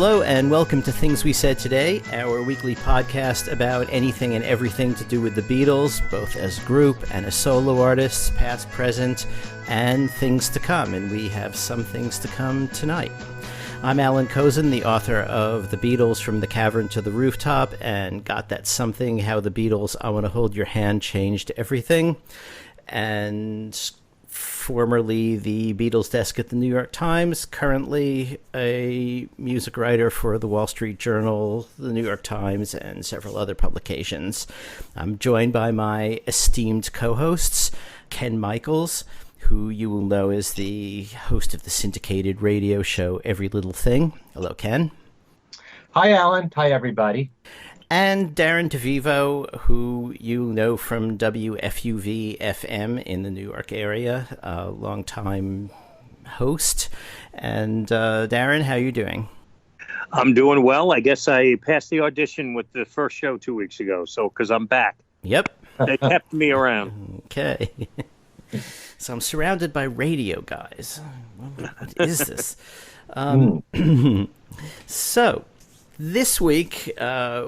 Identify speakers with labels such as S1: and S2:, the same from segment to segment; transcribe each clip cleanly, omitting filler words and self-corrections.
S1: Hello and welcome to Things We Said Today, our weekly podcast about anything and everything to do with the Beatles, both as a group and as solo artists, past, present, and things to come. And we have some things to come tonight. I'm Alan Kozin, the author of The Beatles From the Cavern to the Rooftop and Got That Something, How the Beatles, I Want to Hold Your Hand Changed Everything. And formerly the Beatles desk at the New York Times, currently a music writer for the Wall Street Journal, the New York Times, and several other publications. I'm joined by my esteemed co-hosts, Ken Michaels, who you will know is the host of the syndicated radio show Every Little Thing. Hello, Ken.
S2: Hi, Alan. Hi, everybody.
S1: And Darren DeVivo, who you know from WFUV-FM in the New York area, a longtime host. And Darren, how are you doing?
S3: I'm doing well. I guess I passed the audition with the first show 2 weeks ago, so because I'm back.
S1: Yep.
S3: They kept me around.
S1: Okay. So I'm surrounded by radio guys. What is this? So this week,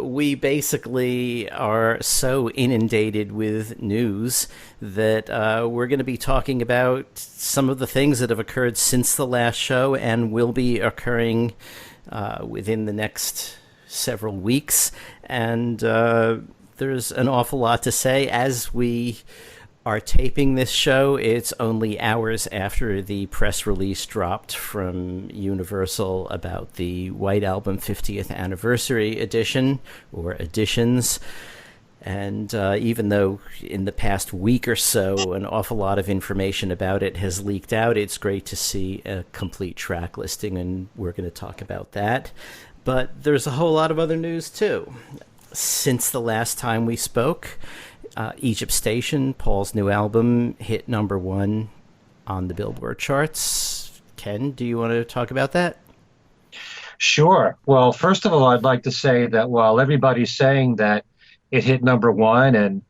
S1: we basically are so inundated with news that we're going to be talking about some of the things that have occurred since the last show and will be occurring within the next several weeks. And there's an awful lot to say. As we are taping this show, it's only hours after the press release dropped from Universal about the White Album 50th Anniversary edition, or editions. And even though in the past week or so an awful lot of information about it has leaked out, it's great to see a complete track listing, and we're going to talk about that. But there's a whole lot of other news, too. Since the last time we spoke, Egypt Station, Paul's new album, hit number one on the Billboard charts. Ken, do you want to talk about that?
S2: Sure. Well, first of all, I'd like to say that while everybody's saying that it hit number one, and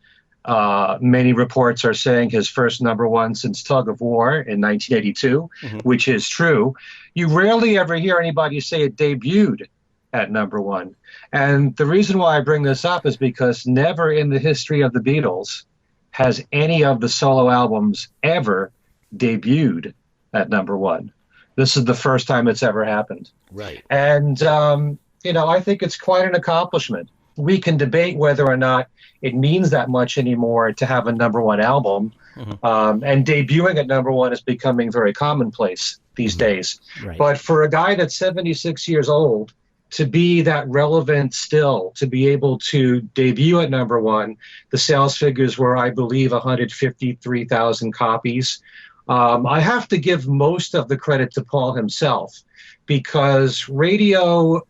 S2: many reports are saying his first number one since Tug of War in 1982, which is true, you rarely ever hear anybody say it debuted at number one. And the reason why I bring this up is because never in the history of the Beatles has any of the solo albums ever debuted at number one. This is the first time it's ever happened.
S1: Right.
S2: And, I think it's quite an accomplishment. We can debate whether or not it means that much anymore to have a number one album. And debuting at number one is becoming very commonplace these days.
S1: Right.
S2: But for a guy that's 76 years old, to be that relevant still, to be able to debut at number one, the sales figures were, I believe, 153,000 copies. I have to give most of the credit to Paul himself, because radio,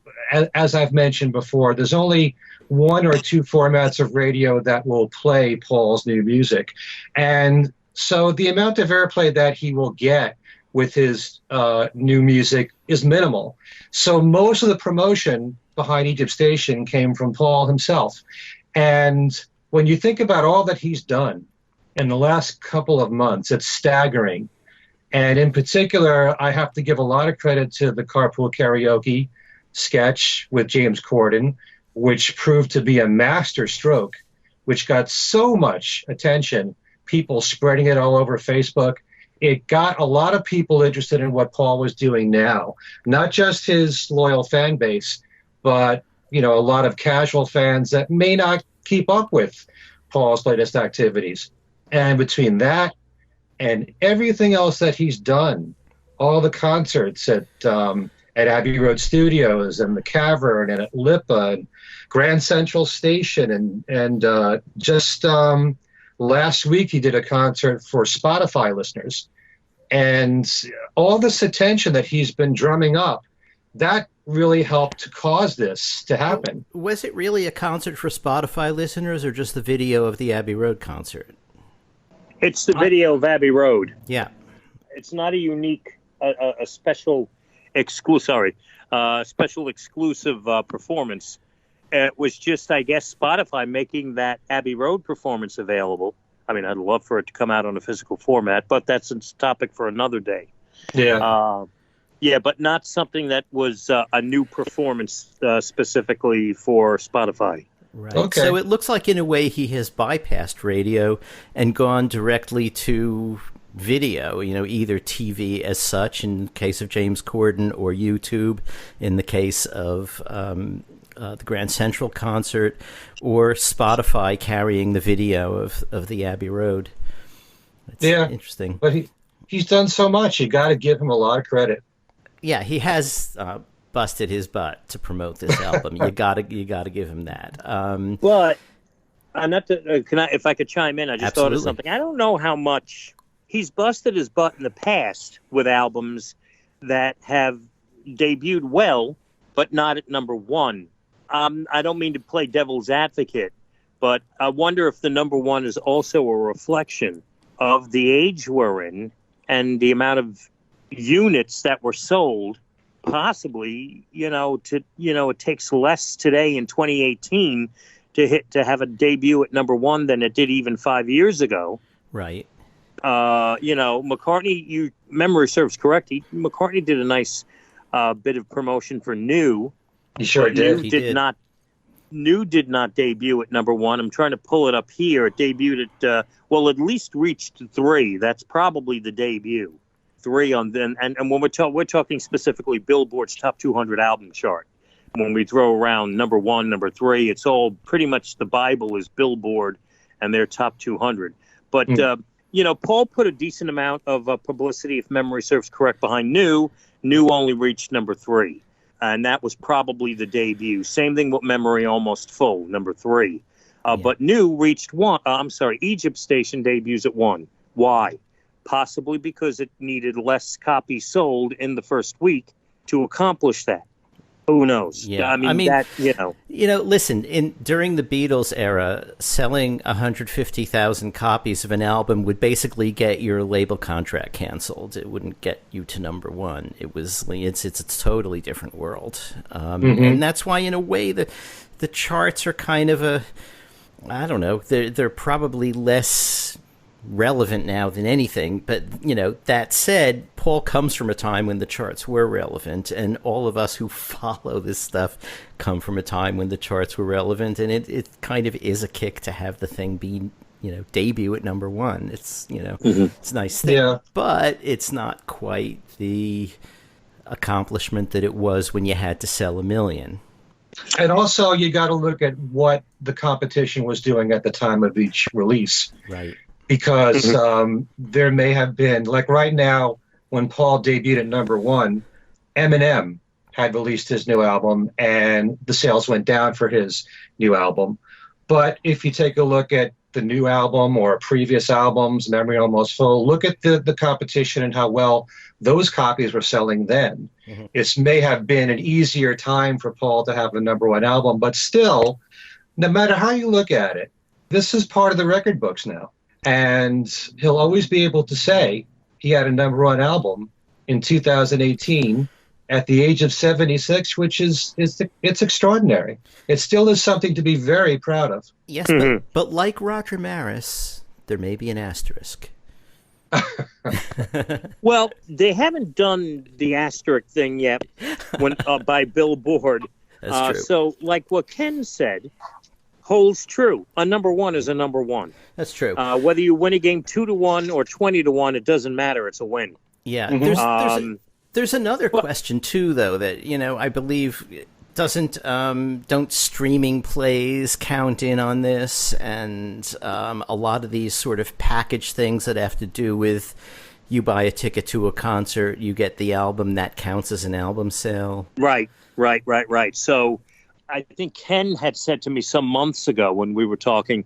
S2: as I've mentioned before, there's only one or two formats of radio that will play Paul's new music. And so the amount of airplay that he will get with his new music is minimal. So most of the promotion behind Egypt Station came from Paul himself. And when you think about all that he's done in the last couple of months, it's staggering. And in particular, I have to give a lot of credit to the Carpool Karaoke sketch with James Corden, which proved to be a master stroke, which got so much attention, people spreading it all over Facebook. It got a lot of people interested in what Paul was doing now, not just his loyal fan base, but, a lot of casual fans that may not keep up with Paul's latest activities. And between that and everything else that he's done, all the concerts at Abbey Road Studios and the Cavern and at Lipa and Grand Central Station and just last week, he did a concert for Spotify listeners. And all this attention that he's been drumming up, that really helped to cause this to happen.
S1: Was it really a concert for Spotify listeners or just the video of the Abbey Road concert?
S3: It's the video of Abbey Road.
S1: Yeah.
S3: It's not a unique, special exclusive performance. It was just, I guess, Spotify making that Abbey Road performance available. I mean, I'd love for it to come out on a physical format, but that's a topic for another day.
S2: Yeah.
S3: Yeah, but not something that was a new performance specifically for Spotify.
S1: Right.
S2: Okay.
S1: So it looks like, in a way, he has bypassed radio and gone directly to video, either TV as such in the case of James Corden, or YouTube in the case of the Grand Central concert, or Spotify carrying the video of the Abbey Road. It's interesting.
S2: But he's done so much. You got to give him a lot of credit.
S1: Yeah, he has busted his butt to promote this album. You gotta give him that.
S3: But not to, if I could chime in, I just
S1: Absolutely.
S3: thought of something. I don't know how much he's busted his butt in the past with albums that have debuted well, but not at number one. I don't mean to play devil's advocate, but I wonder if the number one is also a reflection of the age we're in and the amount of units that were sold. Possibly, it takes less today in 2018 to have a debut at number one than it did even 5 years ago.
S1: Right.
S3: McCartney, memory serves correct. McCartney did a nice bit of promotion for New.
S2: He sure did.
S3: New did not debut at number one. I'm trying to pull it up here. It debuted at at least reached 3. That's probably the debut. 3 on then, and when we're talking specifically Billboard's top 200 album chart. When we throw around number 1, number 3, it's all pretty much the Bible is Billboard and their top 200. But Paul put a decent amount of publicity, if memory serves correct, behind New. New only reached number 3, and that was probably the debut. Same thing with Memory Almost Full, number 3. But New reached 1. Egypt Station debuts at 1. Why? Possibly because it needed less copies sold in the first week to accomplish that. Who knows?
S1: Yeah, Listen, during the Beatles era, selling 150,000 copies of an album would basically get your label contract canceled. It wouldn't get you to number one. It's a totally different world, and that's why, in a way, the charts are kind of I don't know. They're probably less relevant now than anything, but that said, Paul comes from a time when the charts were relevant, and all of us who follow this stuff come from a time when the charts were relevant, and it kind of is a kick to have the thing be debut at number one. It's it's a nice thing, but it's not quite the accomplishment that it was when you had to sell 1 million.
S2: And also, you got to look at what the competition was doing at the time of each release.
S1: Right.
S2: Because there may have been, like right now, when Paul debuted at number 1, Eminem had released his new album, and the sales went down for his new album. But if you take a look at the new album or previous albums, Memory Almost Full, look at the competition and how well those copies were selling then. It may have been an easier time for Paul to have a number 1 album, but still, no matter how you look at it, this is part of the record books now. And he'll always be able to say he had a number 1 album in 2018 at the age of 76, which it's extraordinary. It still is something to be very proud of.
S1: Yes, but like Roger Maris, there may be an asterisk.
S3: Well, they haven't done the asterisk thing yet by Billboard.
S1: That's true.
S3: So, like what Ken said, holds true. A number 1 is a number 1.
S1: That's true.
S3: Whether you win a game 2-1 or 20-1, it doesn't matter. It's a win.
S1: Yeah. There's another question too, though, that I believe don't streaming plays count in on this, and a lot of these sort of package things that have to do with you buy a ticket to a concert, you get the album, that counts as an album sale. Right.
S3: So I think Ken had said to me some months ago when we were talking,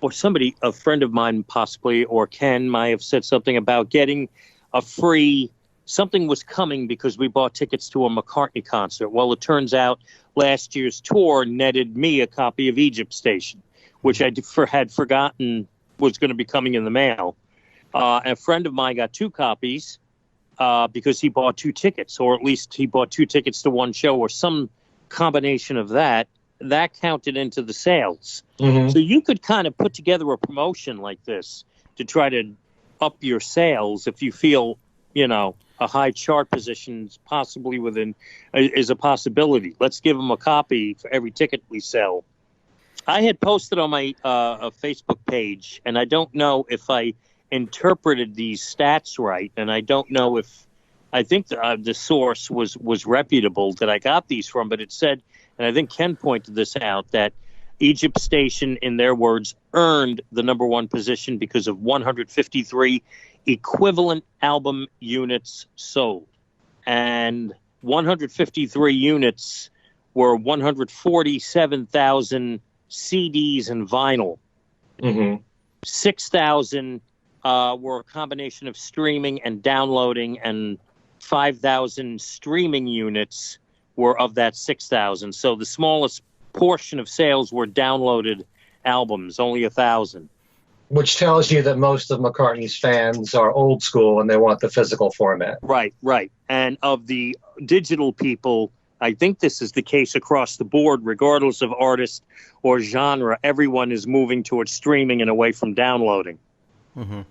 S3: or somebody, a friend of mine possibly, or Ken might have said something about getting a free, something was coming because we bought tickets to a McCartney concert. Well, it turns out last year's tour netted me a copy of Egypt Station, which I had forgotten was going to be coming in the mail. A friend of mine got 2 copies because he bought 2 tickets, or at least he bought 2 tickets to one show or some combination of that counted into the sales. So you could kind of put together a promotion like this to try to up your sales if you feel, a high chart position, possibly is a possibility. Let's give him a copy for every ticket we sell. I had posted on my Facebook page, and I don't know if I interpreted these stats right, and I don't know if I think the source was reputable that I got these from, but it said, and I think Ken pointed this out, that Egypt Station, in their words, earned the number one position because of 153 equivalent album units sold. And 153 units were 147,000 CDs and vinyl. 6,000 were a combination of streaming and downloading, and 5,000 streaming units were of that 6,000. So the smallest portion of sales were downloaded albums, only 1,000.
S2: Which tells you that most of McCartney's fans are old school and they want the physical format.
S3: Right. And of the digital people, I think this is the case across the board, regardless of artist or genre. Everyone is moving towards streaming and away from downloading,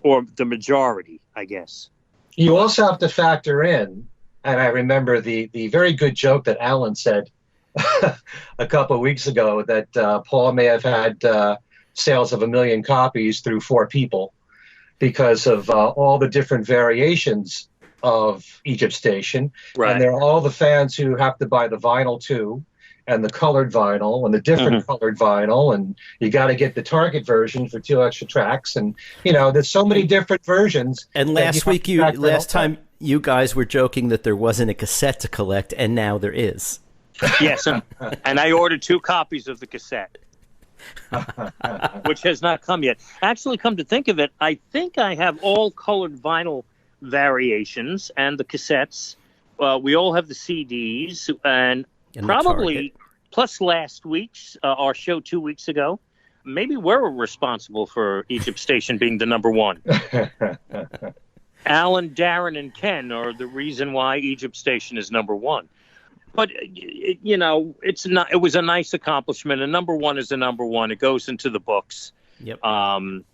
S3: or the majority, I guess.
S2: You also have to factor in, and I remember the very good joke that Alan said a couple of weeks ago, that Paul may have had sales of 1 million copies through 4 people because of all the different variations of Egypt Station.
S3: Right.
S2: And there are all the fans who have to buy the vinyl too, and the colored vinyl and the different colored vinyl, and you got to get the Target version for 2 extra tracks, and there's so many different versions.
S1: And last time you guys were joking that there wasn't a cassette to collect, and now there is.
S3: Yes, and I ordered 2 copies of the cassette, which has not come yet. Actually, come to think of it, I think I have all colored vinyl variations and the cassettes. We all have the CDs, and probably, plus last week's, our show 2 weeks ago, maybe we're responsible for Egypt Station being the number one. Alan, Darren, and Ken are the reason why Egypt Station is number one. But, it's not. It was a nice accomplishment. A number one is a number one. It goes into the books.
S1: Yep.
S3: To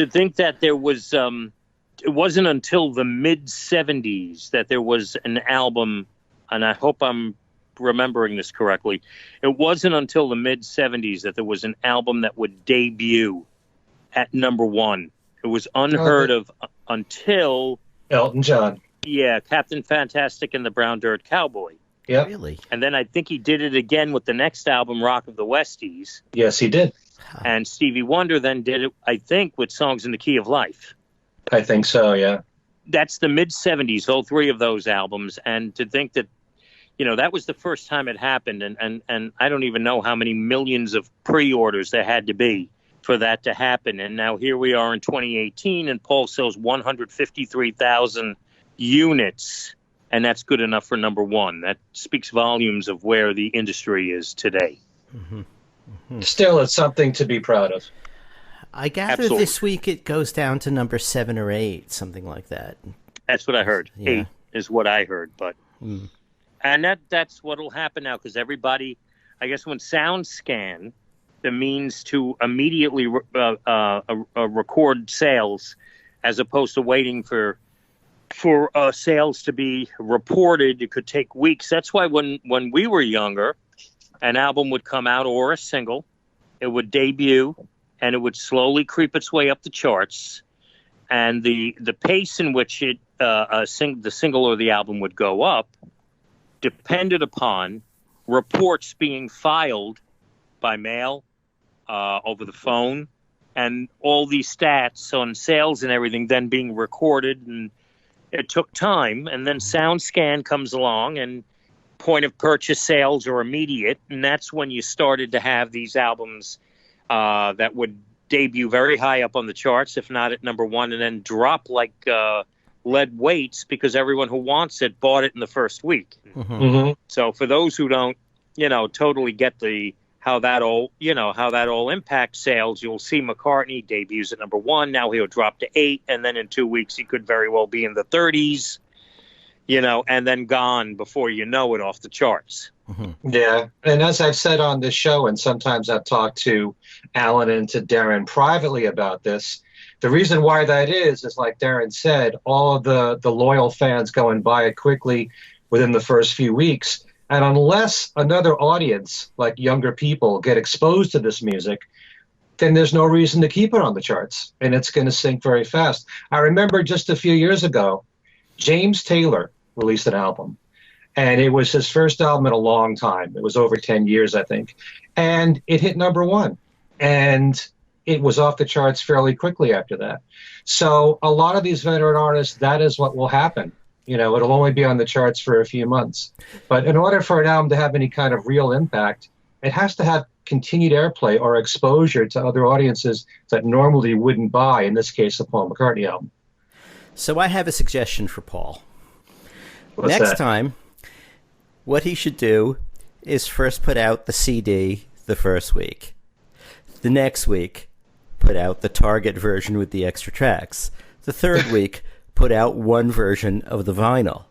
S3: think that there was, it wasn't until the mid-'70s that there was an album, and I hope I'm remembering this correctly. It wasn't until the mid-'70s that there was an album that would debut at number one. It was unheard of until
S2: Elton John.
S3: Yeah, Captain Fantastic and the Brown Dirt Cowboy.
S2: Yeah.
S1: Really?
S3: And then I think he did it again with the next album, Rock of the Westies.
S2: Yes, he did.
S3: And Stevie Wonder then did it, I think, with Songs in the Key of Life.
S2: I think so, yeah.
S3: That's the mid-'70s, all 3 of those albums. And to think that, that was the first time it happened. And I don't even know how many millions of pre-orders there had to be for that to happen. And now here we are in 2018, and Paul sells 153,000 units. And that's good enough for number one. That speaks volumes of where the industry is today.
S2: Still, it's something to be proud of.
S1: I gather this week it goes down to number 7 or 8, something like that.
S3: That's what I heard.
S1: Yeah.
S3: 8 is what I heard. But and that's what will happen now, because everybody, I guess when SoundScan, the means to immediately record sales, as opposed to waiting for sales to be reported, it could take weeks. That's why when we were younger, an album would come out or a single, it would debut, and it would slowly creep its way up the charts. And the pace in which the single or the album would go up depended upon reports being filed by mail, over the phone, and all these stats on sales and everything then being recorded, and it took time. And then SoundScan comes along, and point of purchase sales are immediate, and that's when you started to have these albums that would debut very high up on the charts, if not at number one, and then drop like lead weights, because everyone who wants it bought it in the first week. So for those who don't, totally get how that all impacts sales, you'll see McCartney debuts at number one. Now he'll drop to 8, and then in 2 weeks he could very well be in the 30s, and then gone before you know it, off the charts.
S2: Yeah, and as I've said on this show, and sometimes I've talked to Alan and to Darren privately about this, The reason why that is like Darren said, all of the loyal fans go and buy it quickly within the first few weeks. And unless another audience, like younger people, get exposed to this music, then there's no reason to keep it on the charts. And it's going to sink very fast. I remember just a few years ago, James Taylor released an album. And it was his first album in a long time. It was over 10 years, I think. And it hit number one. And it was off the charts fairly quickly after that. So a lot of these veteran artists, that is what will happen. You know, it'll only be on the charts for a few months. But in order for an album to have any kind of real impact, it has to have continued airplay or exposure to other audiences that normally wouldn't buy, in this case, a Paul McCartney album.
S1: So I have a suggestion for Paul.
S2: What's
S1: Next
S2: that?
S1: time, what he should do is first put out the CD the first week. The next week, put out the Target version with the extra tracks. The third week, put out one version of the vinyl.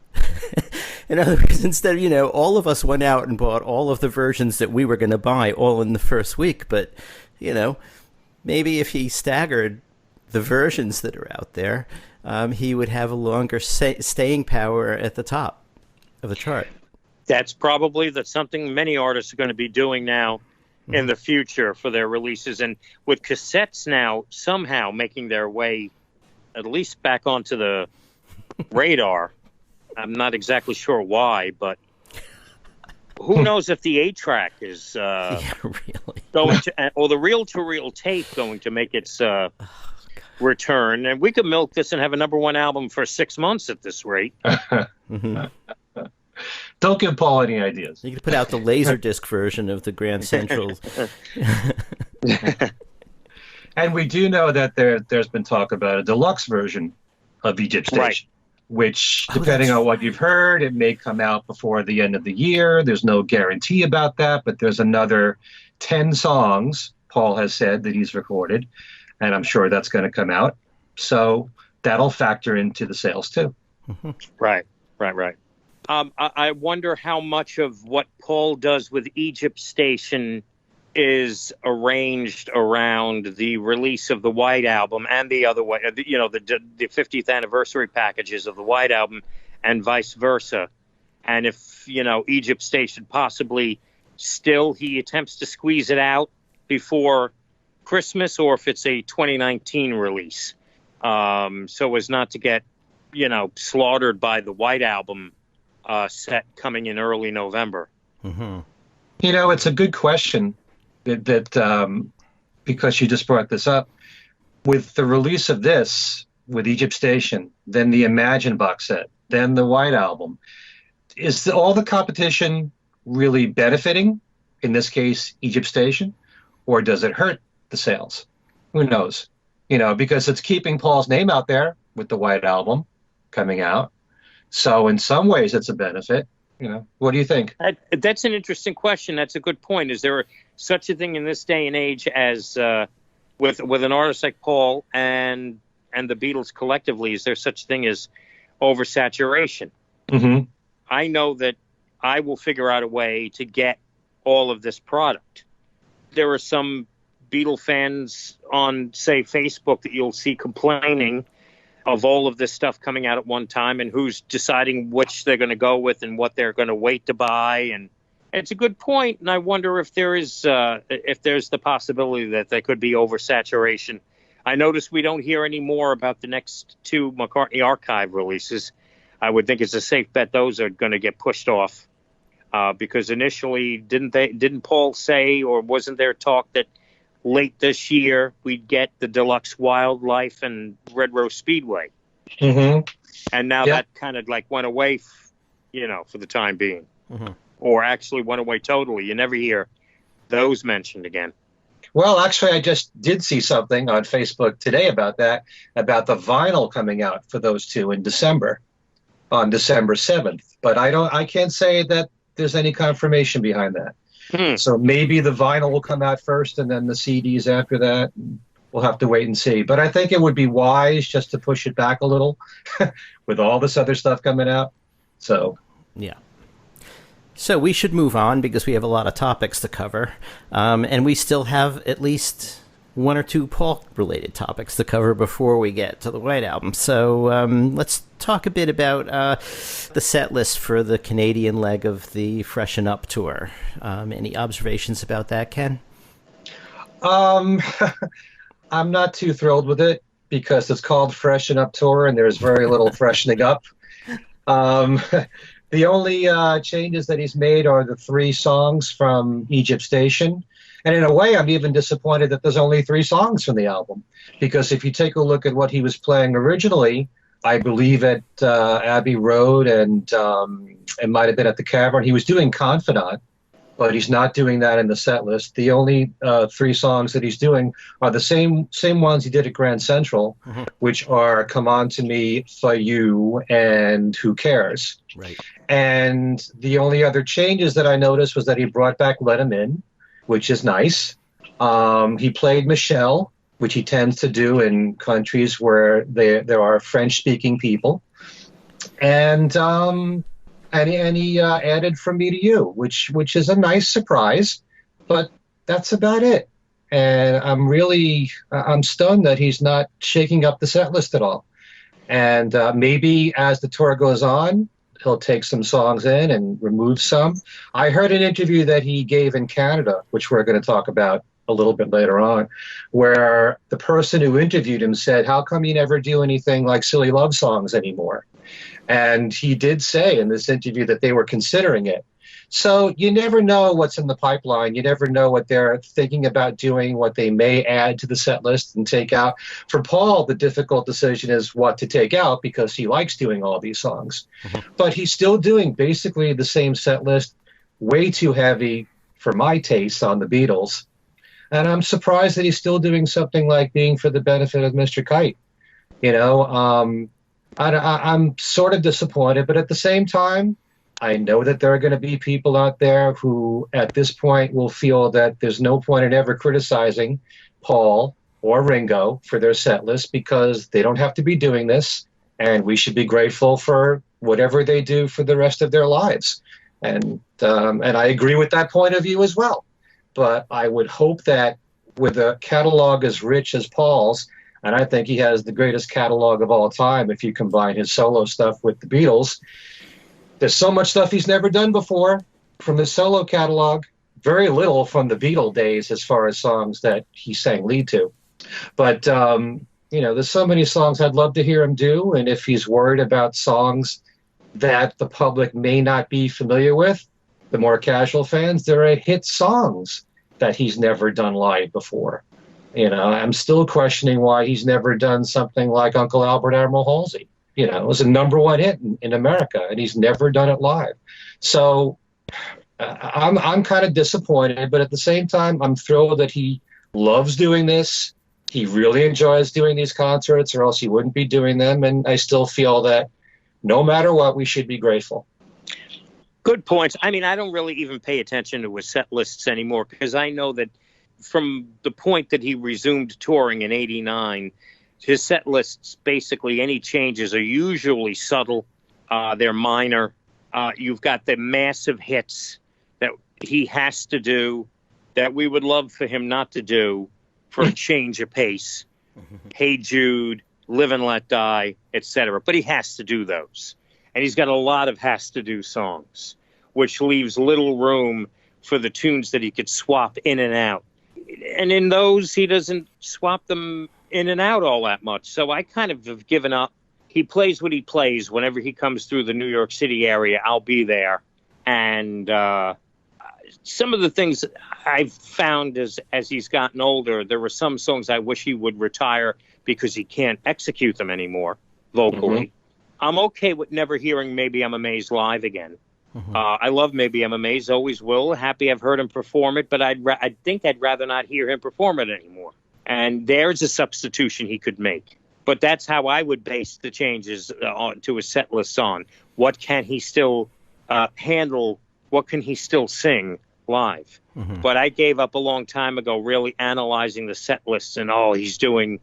S1: In other words, instead of, all of us went out and bought all of the versions that we were going to buy all in the first week. But, maybe if he staggered the versions that are out there, he would have a longer staying power at the top of the chart.
S3: That's probably something many artists are going to be doing now in the future for their releases. And with cassettes now somehow making their way at least back onto the radar, I'm not exactly sure why, but who knows if the 8-track is
S1: really
S3: going to, or the reel-to-reel tape going to make its return. And we could milk this and have a number one album for 6 months at this rate.
S2: Don't give Paul any ideas.
S1: You could put out the Laserdisc version of the Grand Central.
S2: And we do know that there's been talk about a deluxe version of Egypt Station, which, depending on what you've heard, it may come out before the end of the year. There's no guarantee about that, but there's another 10 songs, Paul has said, that he's recorded, and I'm sure that's going to come out. So that'll factor into the sales, too.
S3: Right. I wonder how much of what Paul does with Egypt Station is arranged around the release of the White Album and the other way, the 50th anniversary packages of the White Album and vice versa. And if, Egypt Station possibly still he attempts to squeeze it out before Christmas, or if it's a 2019 release, so as not to get, slaughtered by the White Album set coming in early November.
S2: It's a good question that because you just brought this up. With the release of this, with Egypt Station, then the Imagine box set, then the White Album, is all the competition really benefiting, in this case, Egypt Station, or does it hurt the sales? Who knows? Because it's keeping Paul's name out there with the White Album coming out. So in some ways, it's a benefit. What do you think?
S3: That's an interesting question. That's a good point. Is there such a thing in this day and age as with an artist like Paul and the Beatles collectively? Is there such a thing as oversaturation? I know that I will figure out a way to get all of this product. There are some Beatle fans on, say, Facebook that you'll see complaining of all of this stuff coming out at one time and who's deciding which they're going to go with and what they're going to wait to buy. And it's a good point, and I wonder if there's the possibility that there could be oversaturation. I notice we don't hear any more about the next two McCartney archive releases. I would think it's a safe bet those are going to get pushed off because initially didn't Paul say, or wasn't there talk that late this year we'd get the deluxe Wildlife and Red Rose Speedway? And now that kind of went away, for the time being, or actually went away totally. You never hear those mentioned again.
S2: Well, actually, I just did see something on Facebook today about that, about the vinyl coming out for those two in December, on December 7th. But I can't say that there's any confirmation behind that. So maybe the vinyl will come out first and then the CDs after that. We'll have to wait and see. But I think it would be wise just to push it back a little with all this other stuff coming out. So,
S1: yeah. So we should move on because we have a lot of topics to cover. And we still have at least one or two Paul-related topics to cover before we get to the White Album. So let's talk a bit about the set list for the Canadian leg of the Freshen Up tour. Any observations about that, Ken?
S2: I'm not too thrilled with it because it's called Freshen Up Tour and there's very little freshening up. The only changes that he's made are the 3 songs from Egypt Station. And in a way, I'm even disappointed that there's only 3 songs from the album. Because if you take a look at what he was playing originally, I believe at Abbey Road and it might have been at the Cavern, he was doing Confidant, but he's not doing that in the set list. The only 3 songs that he's doing are the same ones he did at Grand Central, which are Come On To Me, For You, and Who Cares?
S1: Right.
S2: And the only other changes that I noticed was that he brought back Let 'Em In, which is nice. He played Michelle, which he tends to do in countries where there are French-speaking people. And he added From Me To You, which is a nice surprise, but that's about it. And I'm stunned that he's not shaking up the set list at all. And maybe as the tour goes on, he'll take some songs in and remove some. I heard an interview that he gave in Canada, which we're going to talk about a little bit later on, where the person who interviewed him said, how come you never do anything like Silly Love Songs anymore? And he did say in this interview that they were considering it. So you never know what's in the pipeline. You never know what they're thinking about doing, what they may add to the set list and take out. For Paul, the difficult decision is what to take out because he likes doing all these songs. But he's still doing basically the same set list, way too heavy for my taste on the Beatles. And I'm surprised that he's still doing something like Being for the Benefit of Mr. Kite. You know, I'm sort of disappointed, but at the same time, I know that there are going to be people out there who at this point will feel that there's no point in ever criticizing Paul or Ringo for their set list because they don't have to be doing this, and we should be grateful for whatever they do for the rest of their lives. And I agree with that point of view as well. But I would hope that with a catalog as rich as Paul's, and I think he has the greatest catalog of all time if you combine his solo stuff with the Beatles, there's so much stuff he's never done before from his solo catalog, very little from the Beatle days as far as songs that he sang lead to. But, there's so many songs I'd love to hear him do, and if he's worried about songs that the public may not be familiar with, the more casual fans, there are hit songs that he's never done live before. I'm still questioning why he's never done something like Uncle Albert Admiral Halsey. It was a #1 hit in America, and he's never done it live. So I'm kind of disappointed, but at the same time, I'm thrilled that he loves doing this. He really enjoys doing these concerts, or else he wouldn't be doing them. And I still feel that no matter what, we should be grateful.
S3: Good points. I mean, I don't really even pay attention to his set lists anymore because I know that from the point that he resumed touring in '89, his set lists, basically any changes are usually subtle. They're minor. You've got the massive hits that he has to do that we would love for him not to do for a change of pace. Hey Jude, Live and Let Die, etc. But he has to do those. And he's got a lot of has-to-do songs, which leaves little room for the tunes that he could swap in and out. And in those, he doesn't swap them in and out all that much. So I kind of have given up. He plays what he plays. Whenever he comes through the New York City area, I'll be there. And some of the things I've found as he's gotten older, there were some songs I wish he would retire because he can't execute them anymore vocally. I'm okay with never hearing Maybe I'm Amazed live again. I love Maybe I'm Amazed, always will. Happy I've heard him perform it, but I think I'd rather not hear him perform it anymore. And there's a substitution he could make. But that's how I would base the changes to his set list on. What can he still handle? What can he still sing live? But I gave up a long time ago really analyzing the set lists and, he's doing,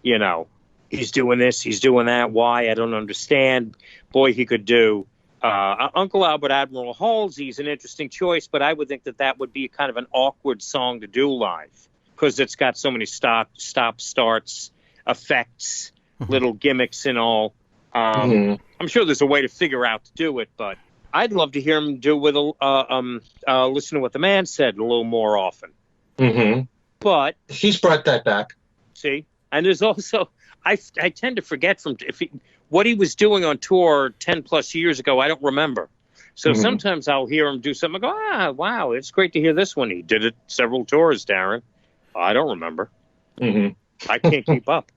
S3: he's doing this, he's doing that. Why? I don't understand. Boy, he could do. Uncle Albert Admiral Halsey's an interesting choice, but I would think that would be kind of an awkward song to do live. because it's got so many stop starts, effects, little gimmicks and all. I'm sure there's a way to figure out to do it, but I'd love to hear him do with listen to what the man said a little more often. But
S2: he's brought that back.
S3: See, and there's also I tend to forget what he was doing on tour 10 plus years ago. I don't remember. So sometimes I'll hear him do something. I go, wow, it's great to hear this one. He did it several tours, Darren. I don't remember. I can't keep up.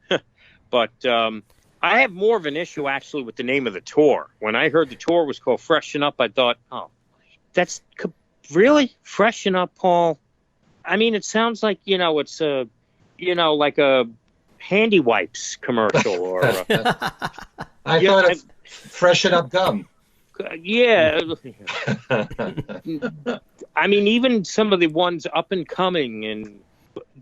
S3: But I have more of an issue, actually, with the name of the tour. When I heard the tour was called Freshen Up, I thought, oh, that's really? Freshen Up, Paul? I mean, it sounds like, it's like a Handy Wipes commercial. Or
S2: I thought of Freshen Up gum.
S3: Yeah. I mean, even some of the ones up and coming, and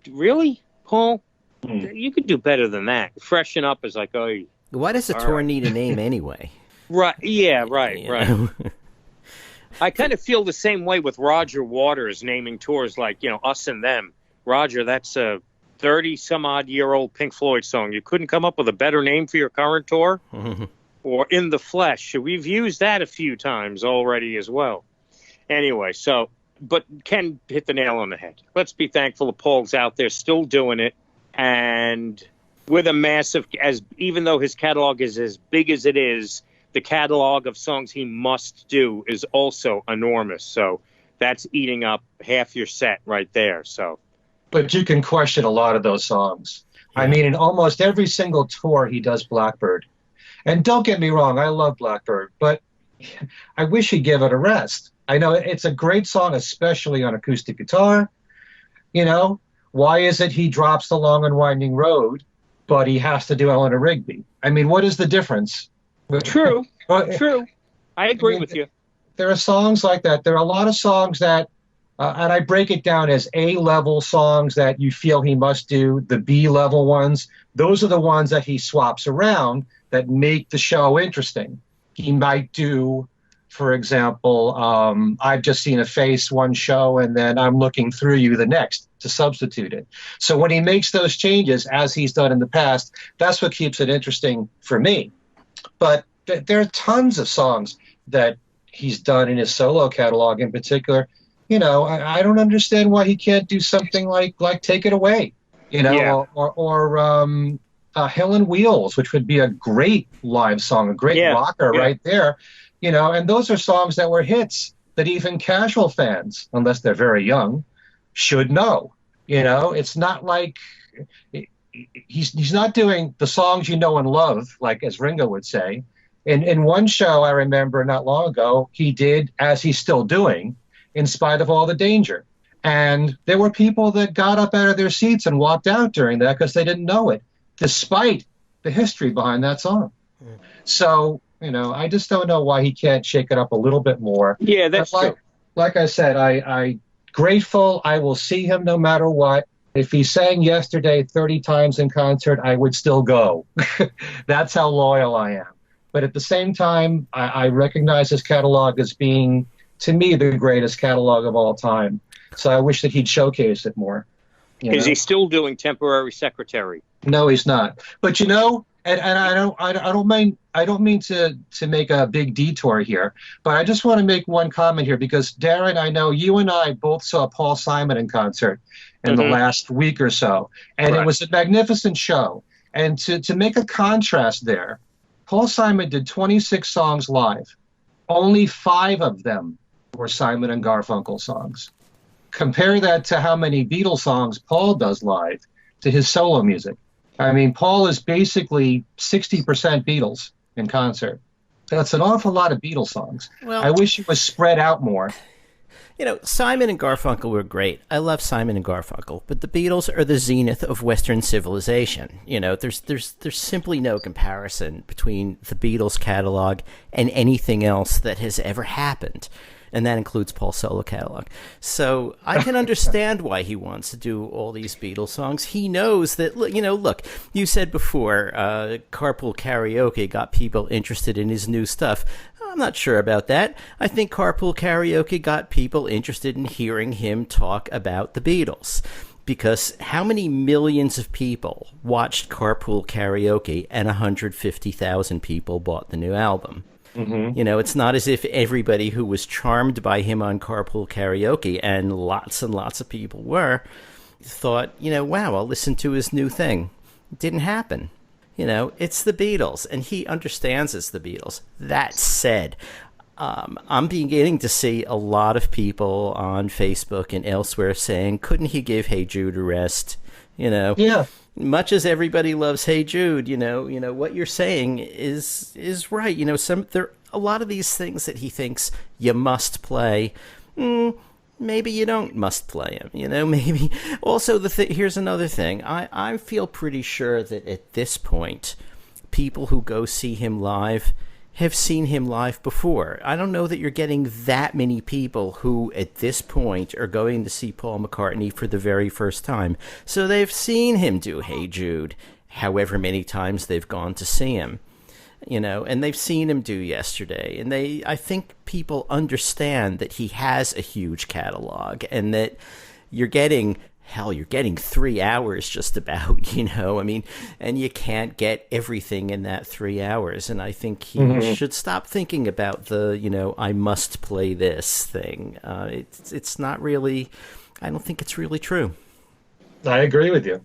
S3: really, Paul? You could do better than that. Freshen Up is like, oh.
S1: Why does a tour need a name anyway?
S3: Right. Yeah, right. I kind of feel the same way with Roger Waters naming tours like, Us and Them. Roger, that's a 30-some-odd-year-old Pink Floyd song. You couldn't come up with a better name for your current tour? Or In the Flesh. We've used that a few times already as well. Anyway, but Ken hit the nail on the head. Let's be thankful that Paul's out there still doing it. And with a massive, even though his catalog is as big as it is, the catalog of songs he must do is also enormous. So that's eating up half your set right there. So,
S2: but you can question a lot of those songs. Yeah. I mean, in almost every single tour, he does Blackbird. And don't get me wrong, I love Blackbird, but I wish he'd give it a rest. I know it's a great song, especially on acoustic guitar. Why is it he drops The Long and Winding Road, but he has to do Eleanor Rigby? I mean, what is the difference?
S3: True. I agree with you.
S2: There are songs like that. There are a lot of songs that, and I break it down as A-level songs that you feel he must do, the B-level ones. Those are the ones that he swaps around that make the show interesting. He might do, for example, I've Just Seen a Face one show, and then I'm Looking Through You the next to substitute it. So when he makes those changes, as he's done in the past, that's what keeps it interesting for me. But there are tons of songs that he's done in his solo catalog in particular. I don't understand why he can't do something like Take It Away, or Hell on Wheels, which would be a great live song, a great rocker right there. And those are songs that were hits that even casual fans, unless they're very young, should know. It's not like he's not doing the songs you know and love, like as Ringo would say. In one show I remember not long ago, he did, as he's still doing, In Spite of All the Danger. And there were people that got up out of their seats and walked out during that because they didn't know it, despite the history behind that song. So, I just don't know why he can't shake it up a little bit more.
S3: Yeah, that's true.
S2: Like I said, I grateful. I will see him no matter what. If he sang Yesterday 30 times in concert, I would still go. That's how loyal I am. But at the same time, I recognize his catalog as being, to me, the greatest catalog of all time. So I wish that he'd showcase it more.
S3: Is he still doing Temporary Secretary?
S2: No, he's not. But and I don't mean to make a big detour here, but I just want to make one comment here because Darren, I know you and I both saw Paul Simon in concert in the last week or so, and It was a magnificent show. And to make a contrast there, Paul Simon did 26 songs live. Only 5 of them were Simon and Garfunkel songs. Compare that to how many Beatles songs Paul does live to his solo music. I mean, Paul is basically 60% Beatles in concert. That's an awful lot of Beatles songs. Well, I wish it was spread out more.
S1: Simon and Garfunkel were great. I love Simon and Garfunkel, but the Beatles are the zenith of Western civilization. There's simply no comparison between the Beatles catalog and anything else that has ever happened. And that includes Paul's solo catalog. So I can understand why he wants to do all these Beatles songs. He knows that, look, you said before, Carpool Karaoke got people interested in his new stuff. I'm not sure about that. I think Carpool Karaoke got people interested in hearing him talk about the Beatles. Because how many millions of people watched Carpool Karaoke and 150,000 people bought the new album?
S2: Mm-hmm.
S1: You know, it's not as if everybody who was charmed by him on Carpool Karaoke, and lots of people were, thought, you know, wow, I'll listen to his new thing. It didn't happen. You know, it's the Beatles, and he understands it's the Beatles. That said, I'm beginning to see a lot of people on Facebook and elsewhere saying, couldn't he give Hey Jude a rest? You know,
S2: Yeah.
S1: Much as everybody loves Hey Jude, you know what you're saying is right. You know, a lot of these things that he thinks you must play, maybe you don't must play him. You know, maybe. Also, here's another thing. I feel pretty sure that at this point, people who go see him live have seen him live before. I don't know that you're getting that many people who, at this point, are going to see Paul McCartney for the very first time. So they've seen him do Hey Jude, however many times they've gone to see him. You know, and they've seen him do Yesterday. And I think people understand that he has a huge catalog, and that you're getting 3 hours just about, you know, I mean, and you can't get everything in that 3 hours. And I think he should stop thinking about the, you know, I must play this thing. It's not really, I don't think it's really true.
S2: I agree with you.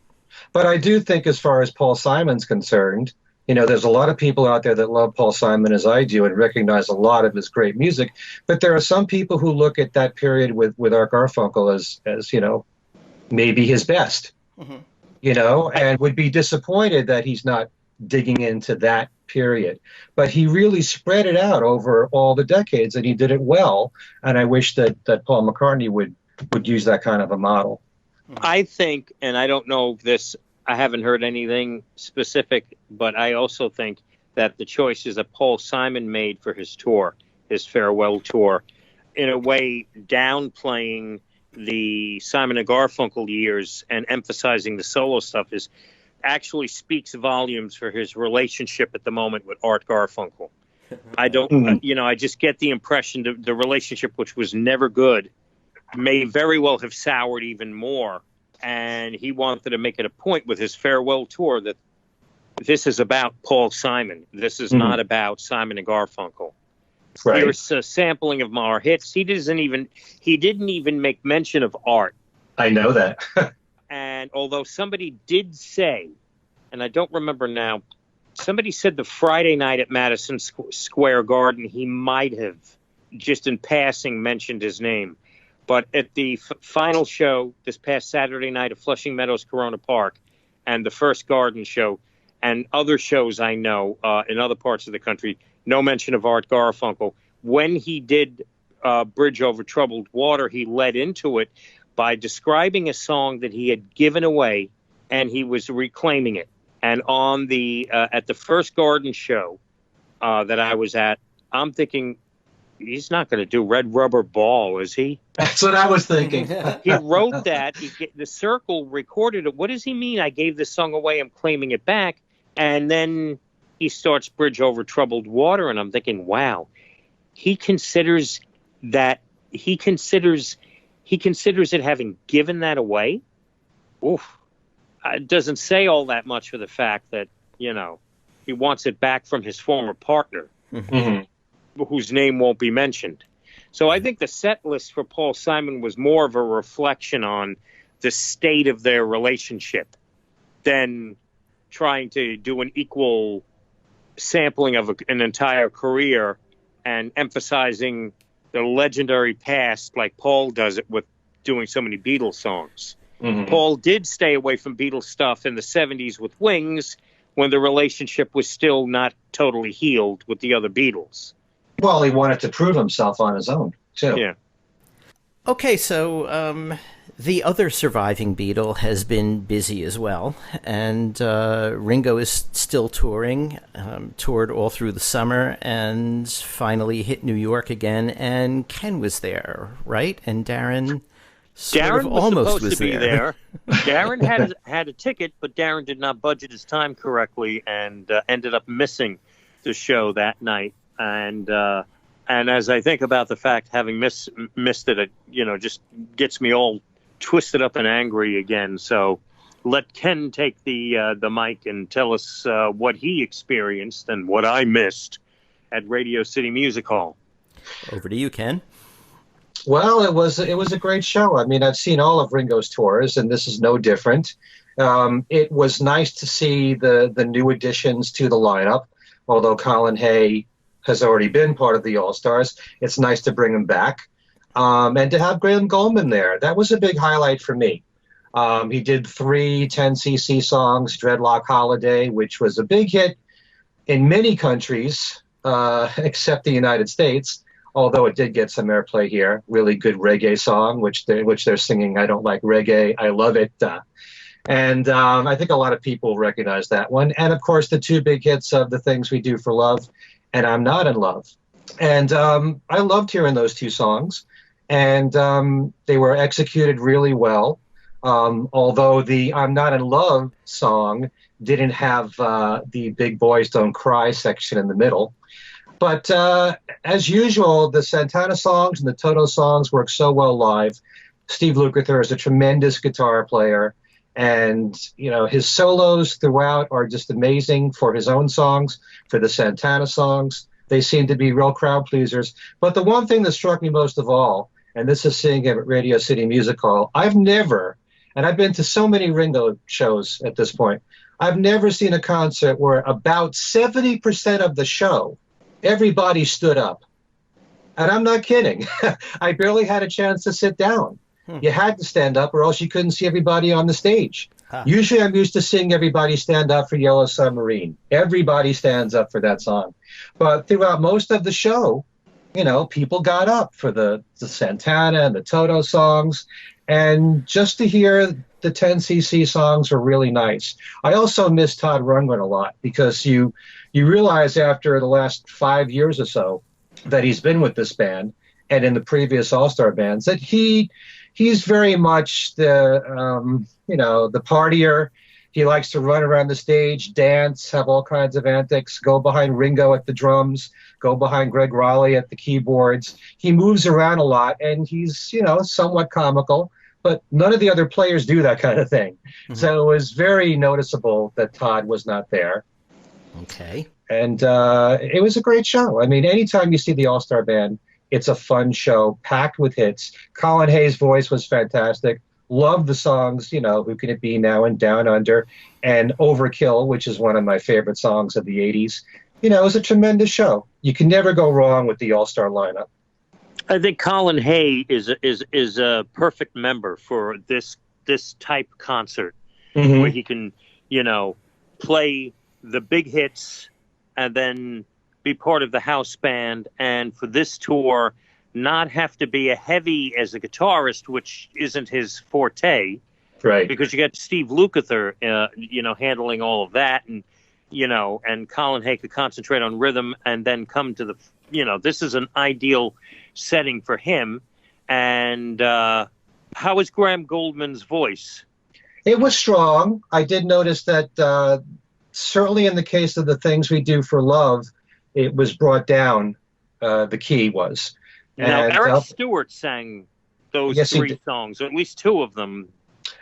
S2: But I do think, as far as Paul Simon's concerned, you know, there's a lot of people out there that love Paul Simon as I do and recognize a lot of his great music. But there are some people who look at that period with Art Garfunkel as, you know, maybe his best, you know, and would be disappointed that he's not digging into that period. But he really spread it out over all the decades, and he did it well. And I wish that Paul McCartney would use that kind of a model.
S3: I think, and I don't know if this, I haven't heard anything specific, but I also think that the choices that Paul Simon made for his tour, his farewell tour, in a way downplaying the Simon and Garfunkel years and emphasizing the solo stuff actually speaks volumes for his relationship at the moment with Art Garfunkel. I don't, you know, I just get the impression that the relationship, which was never good, may very well have soured even more. And he wanted to make it a point with his farewell tour that this is about Paul Simon. This is not about Simon and Garfunkel.
S2: Right.
S3: Here's a sampling of our hits. He didn't even make mention of Art.
S2: I know that.
S3: And although somebody did say, and I don't remember now, somebody said the Friday night at Madison Square Garden, he might have just in passing mentioned his name. But at the final show this past Saturday night at Flushing Meadows Corona Park, and the first Garden show, and other shows I know in other parts of the country, no mention of Art Garfunkel. When he did Bridge Over Troubled Water, he led into it by describing a song that he had given away, and he was reclaiming it. And on the at the first Garden show that I was at, I'm thinking, he's not going to do Red Rubber Ball, is he?
S2: That's what I was thinking.
S3: He wrote that. The Circle recorded it. What does he mean? I gave this song away. I'm claiming it back. And then he starts Bridge Over Troubled Water, and I'm thinking, wow, he considers it having given that away. Oof. It doesn't say all that much for the fact that, you know, he wants it back from his former partner, whose name won't be mentioned. So I think the set list for Paul Simon was more of a reflection on the state of their relationship than trying to do an equal sampling of an entire career and emphasizing the legendary past like Paul does it with doing so many Beatles songs. Paul did stay away from Beatles stuff in the 70s with Wings when the relationship was still not totally healed with the other Beatles.
S2: Well, he wanted to prove himself on his own, too.
S3: Yeah.
S1: Okay, so the other surviving Beatle has been busy as well, and Ringo is still touring, toured all through the summer, and finally hit New York again, and Ken was there, right? And Darren
S3: was
S1: almost
S3: supposed to be there. Darren had a ticket, but Darren did not budget his time correctly and ended up missing the show that night. And as I think about the fact having missed it, you know, just gets me all twisted up and angry again. So let Ken take the mic and tell us what he experienced and what I missed at Radio City Music Hall.
S1: Over to you, Ken.
S2: Well, it was a great show. I mean, I've seen all of Ringo's tours, and this is no different. It was nice to see the new additions to the lineup. Although Colin Hay has already been part of the All-Stars, it's nice to bring him back. And to have Graham Goldman there, that was a big highlight for me. He did 3 10cc songs, Dreadlock Holiday, which was a big hit in many countries, except the United States, although it did get some airplay here. Really good reggae song, which they're singing, I don't like reggae, I love it. And I think a lot of people recognize that one. And, of course, the 2 big hits of The Things We Do for Love and I'm Not in Love. And I loved hearing those 2 songs. And they were executed really well. Although the I'm Not in Love song didn't have the Big Boys Don't Cry section in the middle. But as usual, the Santana songs and the Toto songs work so well live. Steve Lukather is a tremendous guitar player. And, his solos throughout are just amazing for his own songs, for the Santana songs. They seem to be real crowd pleasers. But the one thing that struck me most of all, and this is seeing him at Radio City Music Hall, I've never, and I've been to so many Ringo shows at this point, I've never seen a concert where about 70% of the show, everybody stood up. And I'm not kidding. I barely had a chance to sit down. You had to stand up or else you couldn't see everybody on the stage. Usually I'm used to seeing everybody stand up for Yellow Submarine. Everybody stands up for that song. But throughout most of the show, people got up for the Santana and the Toto songs. And just to hear the 10cc songs were really nice. I also miss Todd Rundgren a lot because you realize after the last 5 years or so that he's been with this band and in the previous All-Star bands that he's very much the partier. He likes to run around the stage, dance, have all kinds of antics, go behind Ringo at the drums, go behind Greg Raleigh at the keyboards. He moves around a lot, and he's, somewhat comical, but none of the other players do that kind of thing. Mm-hmm. So it was very noticeable that Todd was not there.
S1: Okay.
S2: And it was a great show. I mean, anytime you see the All-Star Band, it's a fun show, packed with hits. Colin Hay's voice was fantastic. Loved the songs, Who Can It Be Now and Down Under, and Overkill, which is one of my favorite songs of the 80s. It was a tremendous show. You can never go wrong with the All-Star lineup.
S3: I think Colin Hay is a perfect member for this type concert, mm-hmm. where he can, play the big hits and then be part of the house band, and for this tour not have to be a heavy as a guitarist, which isn't his forte,
S2: right?
S3: Because you got Steve Lukather, handling all of that, and and Colin Hay could concentrate on rhythm and then come to the, this is an ideal setting for him. And how is Graham Goldman's voice?
S2: It was strong. I did notice that certainly in the case of The Things We Do for Love, it was brought down. The key was.
S3: Now, Eric Stewart sang those 3 songs, or at least 2 of them.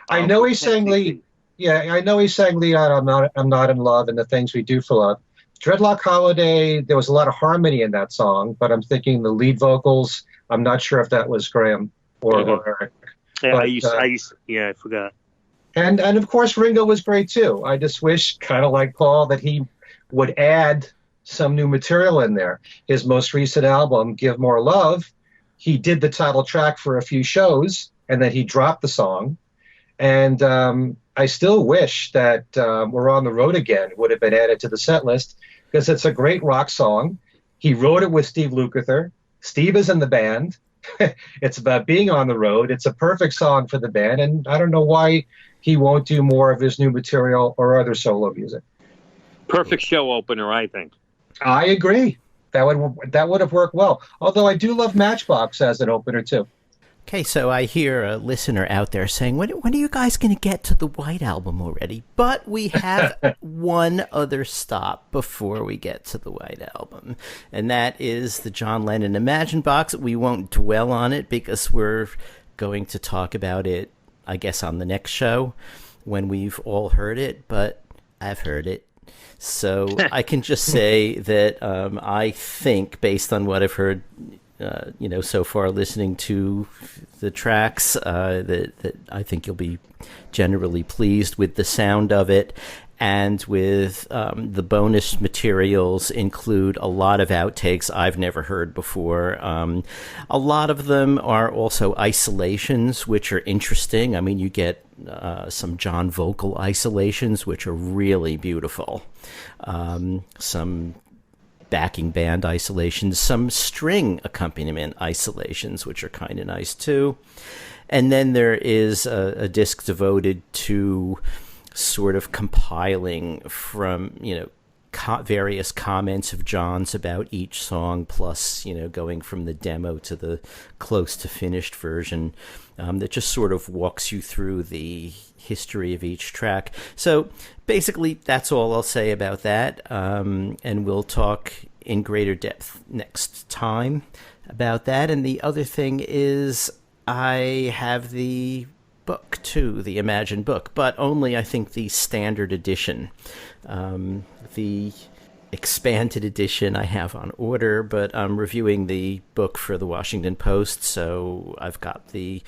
S2: I know he sang lead. Yeah, I know he sang lead on I'm Not in Love and The Things We Do for Love. Dreadlock Holiday, there was a lot of harmony in that song, but I'm thinking the lead vocals, I'm not sure if that was Graham or Eric.
S3: Yeah, but, I forgot.
S2: And of course, Ringo was great too. I just wish, kind of like Paul, that he would add some new material in there. His most recent album, Give More Love, he did the title track for a few shows, and then he dropped the song. And I still wish that We're on the Road Again would have been added to the set list, because it's a great rock song. He wrote it with Steve Lukather. Steve is in the band. It's about being on the road. It's a perfect song for the band, and I don't know why he won't do more of his new material or other solo music.
S3: Perfect show opener, I think.
S2: I agree. That would have worked well. Although I do love Matchbox as an opener too.
S1: Okay, so I hear a listener out there saying, when are you guys going to get to the White Album already? But we have one other stop before we get to the White Album, and that is the John Lennon Imagine Box. We won't dwell on it because we're going to talk about it I guess, on the next show when we've all heard it, but I've heard it. So I can just say that I think, based on what I've heard, so far listening to the tracks, that I think you'll be generally pleased with the sound of it. And with the bonus materials include a lot of outtakes I've never heard before. A lot of them are also isolations, which are interesting. I mean, you get some John vocal isolations, which are really beautiful. Some backing band isolations, some string accompaniment isolations, which are kind of nice too. And then there is a disc devoted to sort of compiling from, various comments of John's about each song, plus, going from the demo to the close to finished version, that just sort of walks you through the history of each track. So basically, that's all I'll say about that. And we'll talk in greater depth next time about that. And the other thing is I have the book too, the Imagine book, but only, I think, the standard edition. The expanded edition I have on order, but I'm reviewing the book for the Washington Post, so I've got the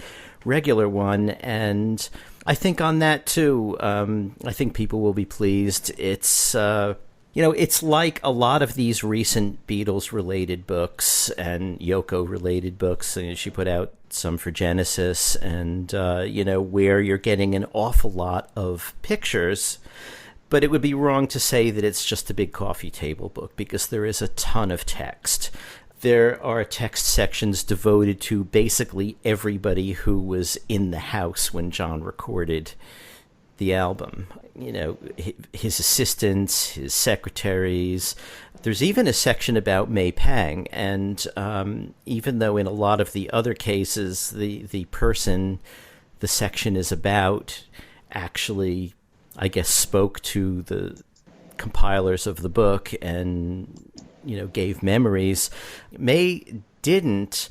S1: regular one, and I think on that too, I think people will be pleased. It's it's like a lot of these recent Beatles-related books and Yoko-related books. She put out some for Genesis, and, where you're getting an awful lot of pictures. But it would be wrong to say that it's just a big coffee table book, because there is a ton of text. There are text sections devoted to basically everybody who was in the house when John recorded the album. His assistants, his secretaries. There's even a section about May Pang, and even though in a lot of the other cases the person the section is about actually, I guess, spoke to the compilers of the book and, gave memories, May didn't,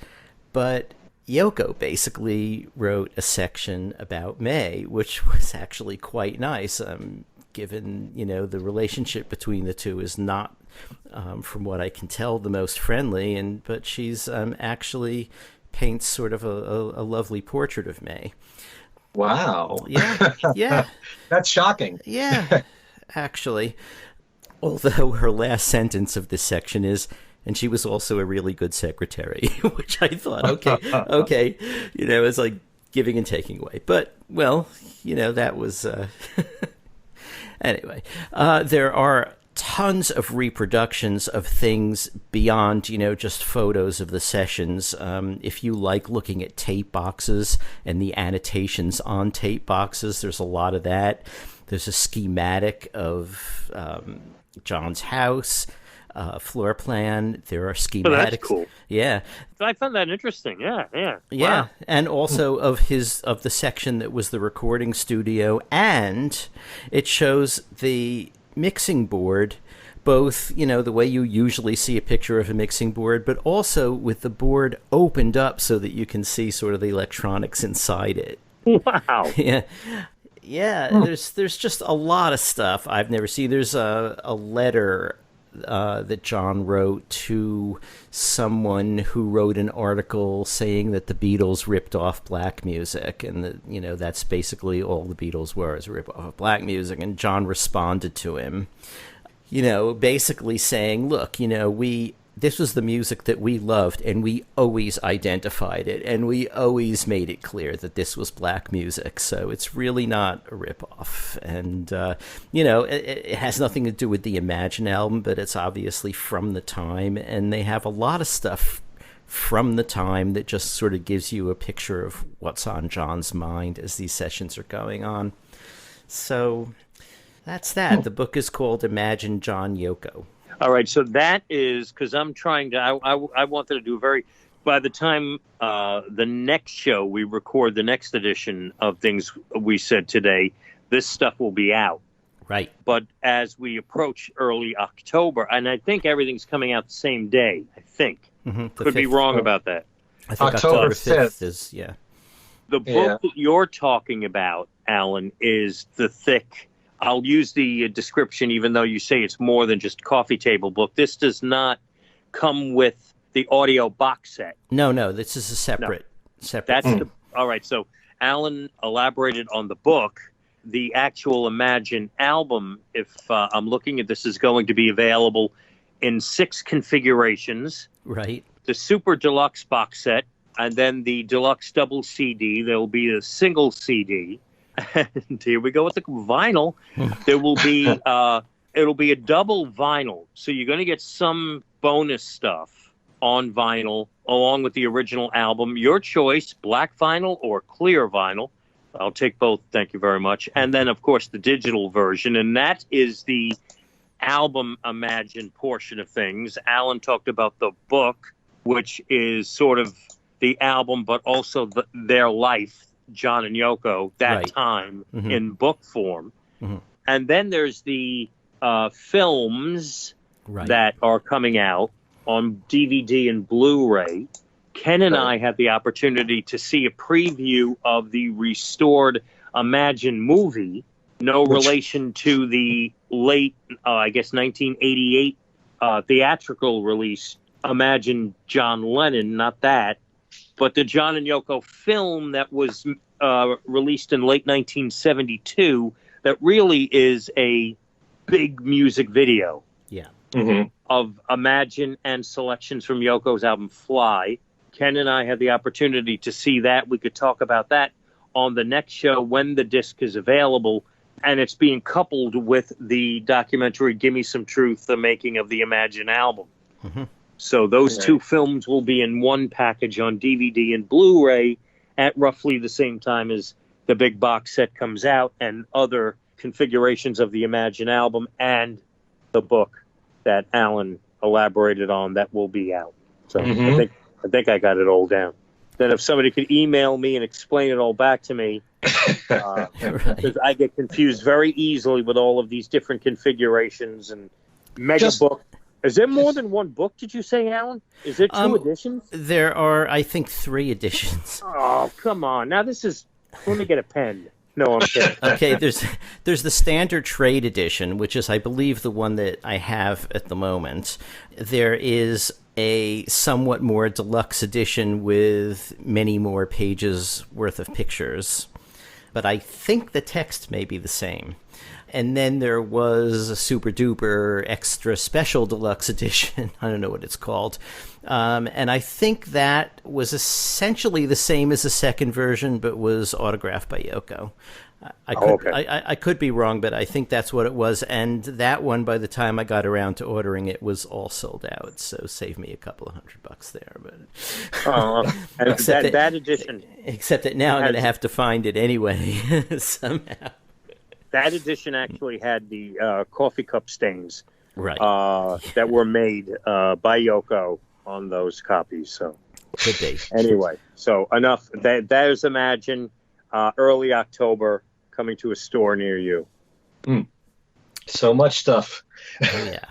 S1: but Yoko basically wrote a section about May, which was actually quite nice, given, the relationship between the two is not, from what I can tell, the most friendly, but she's actually paints sort of a lovely portrait of May.
S2: Wow.
S1: Yeah.
S2: That's shocking.
S1: Yeah, actually. Although her last sentence of this section is, and she was also a really good secretary, which I thought, okay, it's like giving and taking away. But, well, that was... Anyway, there are tons of reproductions of things beyond, just photos of the sessions. If you like looking at tape boxes and the annotations on tape boxes, there's a lot of that. There's a schematic of John's house, floor plan. There are schematics.
S3: Oh, that's cool.
S1: Yeah.
S3: I found that interesting. Yeah.
S1: Yeah.
S3: Wow.
S1: And also of the section that was the recording studio, and it shows the mixing board, both, the way you usually see a picture of a mixing board, but also with the board opened up so that you can see sort of the electronics inside it.
S3: Wow.
S1: Yeah, there's just a lot of stuff I've never seen. There's a letter that John wrote to someone who wrote an article saying that the Beatles ripped off black music, and that that's basically all the Beatles were, is a rip off black music. And John responded to him, basically saying, look, this was the music that we loved, and we always identified it, and we always made it clear that this was black music, so it's really not a ripoff. And, it has nothing to do with the Imagine album, but it's obviously from the time, and they have a lot of stuff from the time that just sort of gives you a picture of what's on John's mind as these sessions are going on. So that's that. The book is called Imagine John Yoko.
S3: All right, so that is, because I'm trying to, I wanted to do by the time the next show, we record the next edition of Things We Said Today, this stuff will be out.
S1: Right.
S3: But as we approach early October, and I think everything's coming out the same day, I think.
S1: Mm-hmm.
S3: Could be wrong about that.
S1: I think October 5th is, yeah.
S3: The book that you're talking about, Alan, is the thick. I'll use the description, even though you say it's more than just coffee table book. This does not come with the audio box set.
S1: No, this is a separate.
S3: That's all right. So Alan elaborated on the book. The actual Imagine album, if I'm looking at this, is going to be available in 6 configurations.
S1: Right.
S3: The Super Deluxe box set, and then the Deluxe double CD. There will be a single CD. And here we go with the vinyl. There will be it'll be a double vinyl. So you're going to get some bonus stuff on vinyl along with the original album. Your choice, black vinyl or clear vinyl. I'll take both. Thank you very much. And then, of course, the digital version. And that is the album Imagine portion of things. Alan talked about the book, which is sort of the album, but also their life, John and Yoko, that time in book form. And then there's the films that are coming out on DVD and Blu-ray. Ken and I had the opportunity to see a preview of the restored Imagine movie, no relation to the late, I guess, 1988 theatrical release, Imagine John Lennon, not that, but the John and Yoko film that was released in late 1972 that really is a big music video of Imagine and selections from Yoko's album Fly. Ken and I had the opportunity to see that. We could talk about that on the next show when the disc is available. And it's being coupled with the documentary Gimme Some Truth, the making of the Imagine album. So those two films will be in one package on DVD and Blu-ray at roughly the same time as the big box set comes out, and other configurations of the Imagine album and the book that Alan elaborated on that will be out. So I think I got it all down. Then if somebody could email me and explain it all back to me, because I get confused very easily with all of these different configurations and mega book. Is there more than one book, did you say, Alan? Is there 2 editions?
S1: There are, I think, 3 editions.
S3: Oh, come on. Now this is... Let me get a pen. No, I'm kidding.
S1: Okay, there's the standard trade edition, which is, I believe, the one that I have at the moment. There is a somewhat more deluxe edition with many more pages worth of pictures, but I think the text may be the same. And then there was a super duper extra special deluxe edition. I don't know what it's called. And I think that was essentially the same as the second version, but was autographed by Yoko. I could be wrong, but I think that's what it was. And that one, by the time I got around to ordering it, was all sold out. So save me a couple of $100 there. But
S3: and that edition,
S1: except that now I'm going to have to find it anyway somehow.
S3: That edition actually had the coffee cup stains,
S1: that
S3: were made by Yoko on those copies. So
S1: could be.
S3: Anyway, so enough. That is Imagine, early October, coming to a store near you.
S2: So much stuff.
S1: Oh, yeah.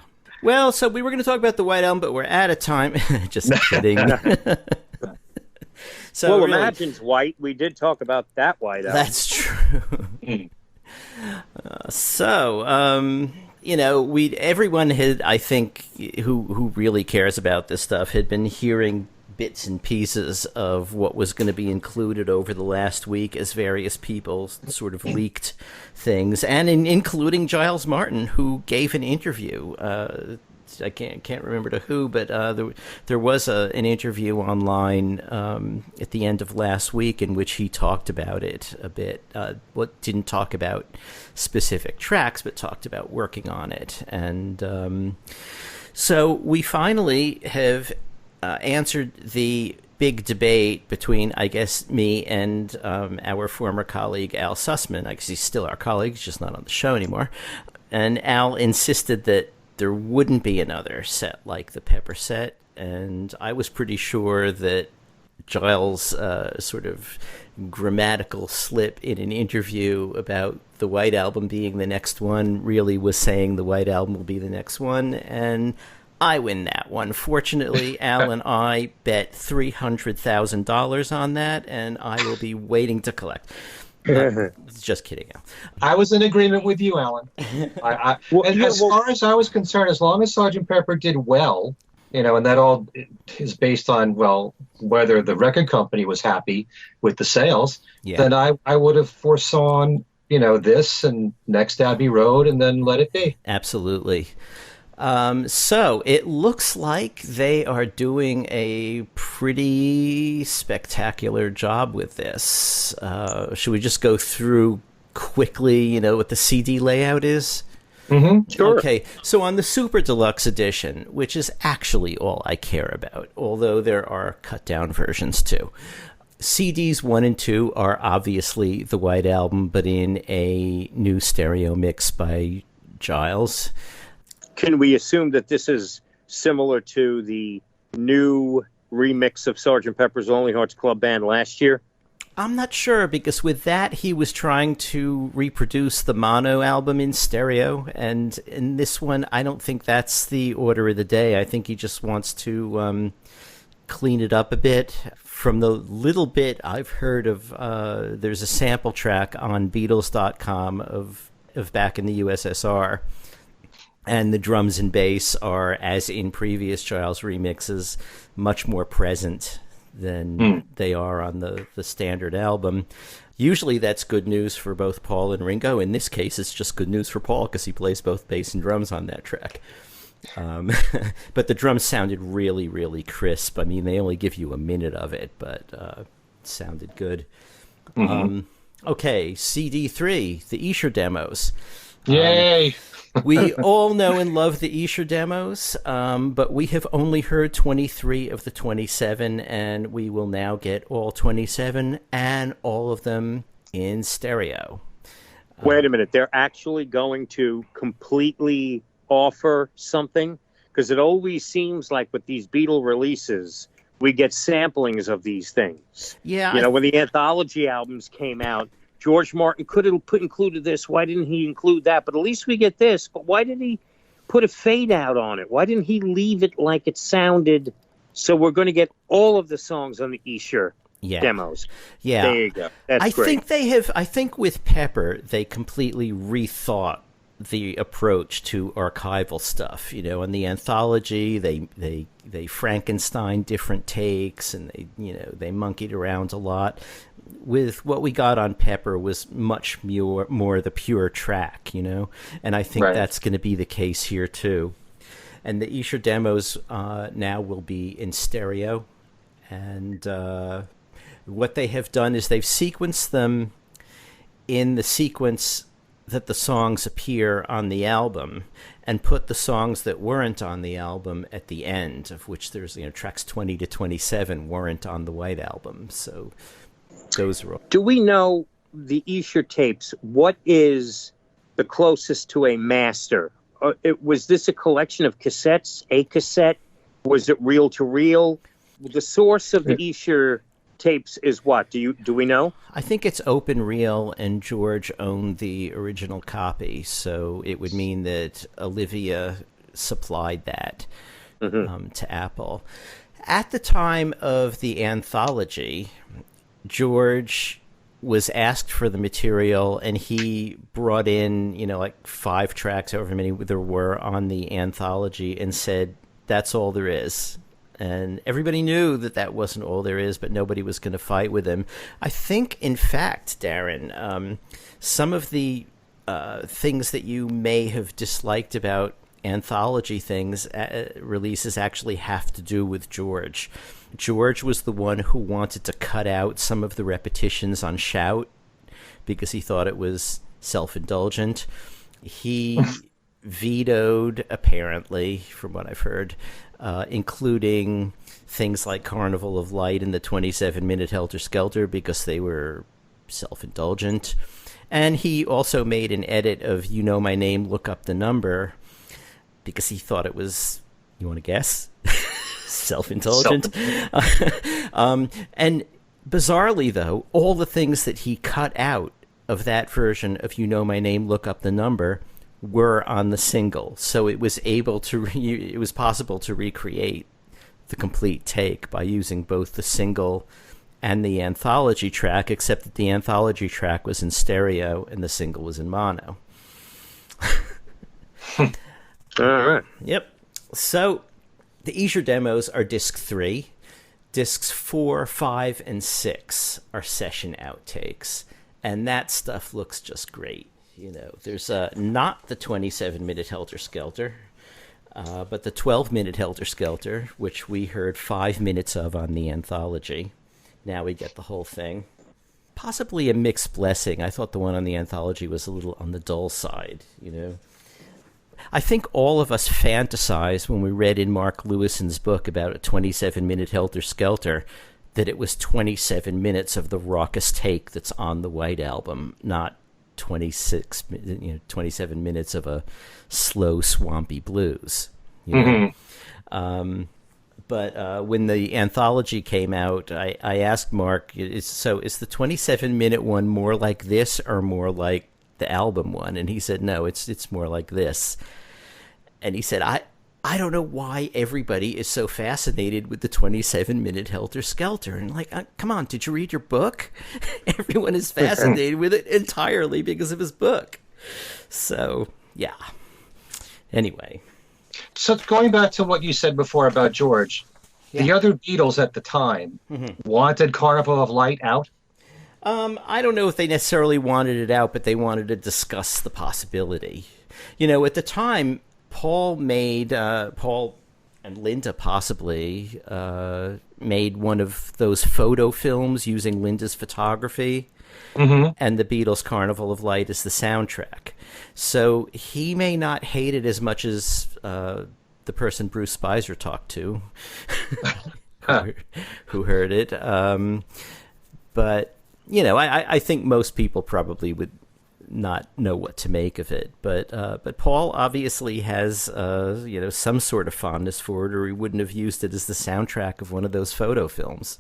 S1: Well, so we were going to talk about the White Album, but we're out of time. Just kidding.
S3: So well, really, Imagine's white. We did talk about that White Album.
S1: That's true. Everyone had, I think, who really cares about this stuff had been hearing bits and pieces of what was going to be included over the last week as various people sort of leaked things, and including Giles Martin, who gave an interview. I can't remember to who, but there was an interview online at the end of last week in which he talked about it a bit. Didn't talk about specific tracks, but talked about working on it. And so we finally have answered the big debate between, I guess, me and our former colleague Al Sussman. I guess he's still our colleague, he's just not on the show anymore. And Al insisted that there wouldn't be another set like the Pepper set, and I was pretty sure that Giles' sort of grammatical slip in an interview about the White Album being the next one really was saying the White Album will be the next one, and I win that one. Fortunately, Al and I bet $300,000 on that, and I will be waiting to collect. Just kidding, Al.
S2: I was in agreement with you, Alan. As far as I was concerned, as long as Sergeant Pepper did well, and that all is based on, well, whether the record company was happy with the sales, then I would have foresawn, this and Next Abbey Road and then let it be.
S1: Absolutely. So it looks like they are doing a pretty spectacular job with this. Should we just go through quickly, what the CD layout is?
S2: Mm-hmm, sure.
S1: Okay, so on the Super Deluxe Edition, which is actually all I care about, although there are cut-down versions too. CDs 1 and 2 are obviously the White Album, but in a new stereo mix by Giles.
S3: Can we assume that this is similar to the new remix of Sgt. Pepper's Lonely Hearts Club Band last year?
S1: I'm not sure, because with that, he was trying to reproduce the mono album in stereo, and in this one, I don't think that's the order of the day. I think he just wants to clean it up a bit. From the little bit I've heard of, there's a sample track on Beatles.com of back in the USSR, and the drums and bass are, as in previous Giles remixes, much more present than they are on the standard album. Usually that's good news for both Paul and Ringo. In this case, it's just good news for Paul because he plays both bass and drums on that track. But the drums sounded really, really crisp. I mean, they only give you a minute of it, but it sounded good.
S2: Mm-hmm.
S1: Okay, CD3, the Escher demos.
S2: Yay!
S1: We all know and love the Escher demos, but we have only heard 23 of the 27, and we will now get all 27 and all of them in stereo.
S3: Wait a minute. They're actually going to completely offer something? Because it always seems like with these Beatle releases, we get samplings of these things.
S1: Yeah.
S3: When the anthology albums came out, George Martin could have included this. Why didn't he include that? But at least we get this. But why did he put a fade out on it? Why didn't he leave it like it sounded? So we're going to get all of the songs on the Escher demos.
S1: Yeah.
S3: There you go. That's great.
S1: I think with Pepper, they completely rethought the approach to archival stuff. On the anthology, they Frankenstein different takes, and they monkeyed around a lot. With what we got on Pepper was much more the pure track, and I think that's going to be the case here too. And the Escher demos now will be in stereo, and what they have done is they've sequenced them in the sequence that the songs appear on the album, and put the songs that weren't on the album at the end, of which there's tracks 20 to 27 weren't on the White Album. So those are all. Do
S3: we know the Escher tapes? What is the closest to a master? Was this a collection of cassettes? A cassette? Was it reel to reel? The source of the Escher tapes is what? Do we know?
S1: I think it's open reel, and George owned the original copy, so it would mean that Olivia supplied that to Apple. At the time of the anthology, George was asked for the material, and he brought in, like 5 tracks, however many there were on the anthology, and said, that's all there is. And everybody knew that wasn't all there is, but nobody was going to fight with him. I think, in fact, Darren, some of the things that you may have disliked about anthology releases actually have to do with George. George was the one who wanted to cut out some of the repetitions on Shout because he thought it was self-indulgent. He vetoed, apparently, from what I've heard, including things like Carnival of Light and the 27-minute Helter Skelter because they were self-indulgent. And he also made an edit of You Know My Name, Look Up the Number because he thought it was, you want to guess? Self-indulgent. And bizarrely, though, all the things that he cut out of that version of You Know My Name, Look Up the Number were on the single, so it was it was possible to recreate the complete take by using both the single and the anthology track, except that the anthology track was in stereo and the single was in mono.
S3: All right.
S1: Yep. So the Easier demos are disc 3. Discs 4, 5, and 6 are session outtakes. And that stuff looks just great. You know, there's not the 27-minute Helter Skelter, but the 12-minute Helter Skelter, which we heard 5 minutes of on the anthology. Now we get the whole thing. Possibly a mixed blessing. I thought the one on the anthology was a little on the dull side, you know. I think all of us fantasized when we read in Mark Lewison's book about a 27-minute Helter Skelter that it was 27 minutes of the raucous take that's on the White Album, not 27 minutes of a slow, swampy blues. You know?
S2: Mm-hmm.
S1: But when the anthology came out, I asked Mark, is the 27-minute one more like this or more like the album one? And he said, no, it's more like this. And he said, I don't know why everybody is so fascinated with the 27-minute Helter Skelter. And like, come on, did you read your book? Everyone is fascinated with it entirely because of his book. So, yeah. Anyway.
S2: So going back to what you said before about George, the other Beatles at the time wanted Carnival of Light out?
S1: I don't know if they necessarily wanted it out, but they wanted to discuss the possibility. You know, at the time, Paul and Linda possibly made one of those photo films using Linda's photography, and the Beatles' Carnival of Light is the soundtrack. So he may not hate it as much as the person Bruce Spicer talked to, who heard it. But, you know, I think most people probably would not know what to make of it, but Paul obviously has some sort of fondness for it, or he wouldn't have used it as the soundtrack of one of those photo films.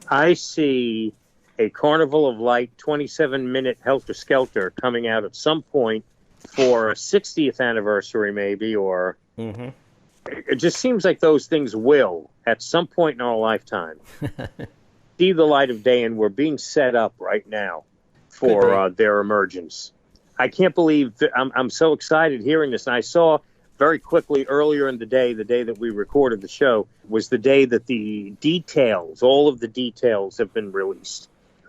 S3: I see a Carnival of Light 27-minute Helter Skelter coming out at some point for a 60th anniversary, maybe, or it just seems like those things will at some point in our lifetime see the light of day, and we're being set up right now for their emergence. I can't believe I'm so excited hearing this. And I saw very quickly earlier in the day that we recorded the show, was the day that the details, all of the details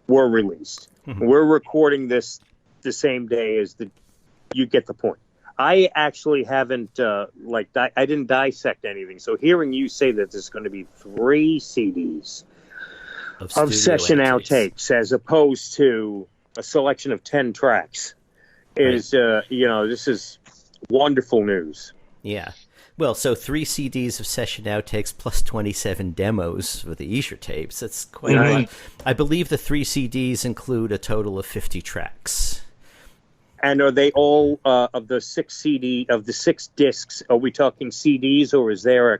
S3: were released. We're recording this the same day as you get the point. I actually haven't, I didn't dissect anything. So hearing you say that there's going to be 3 CDs of session outtakes as opposed to a selection of 10 tracks is, this is wonderful news.
S1: Yeah. Well, so 3 CDs of session outtakes plus 27 demos for the Easier tapes. That's quite a lot. I believe the 3 CDs include a total of 50 tracks.
S3: And are they all of the 6 discs? Are we talking CDs, or is there a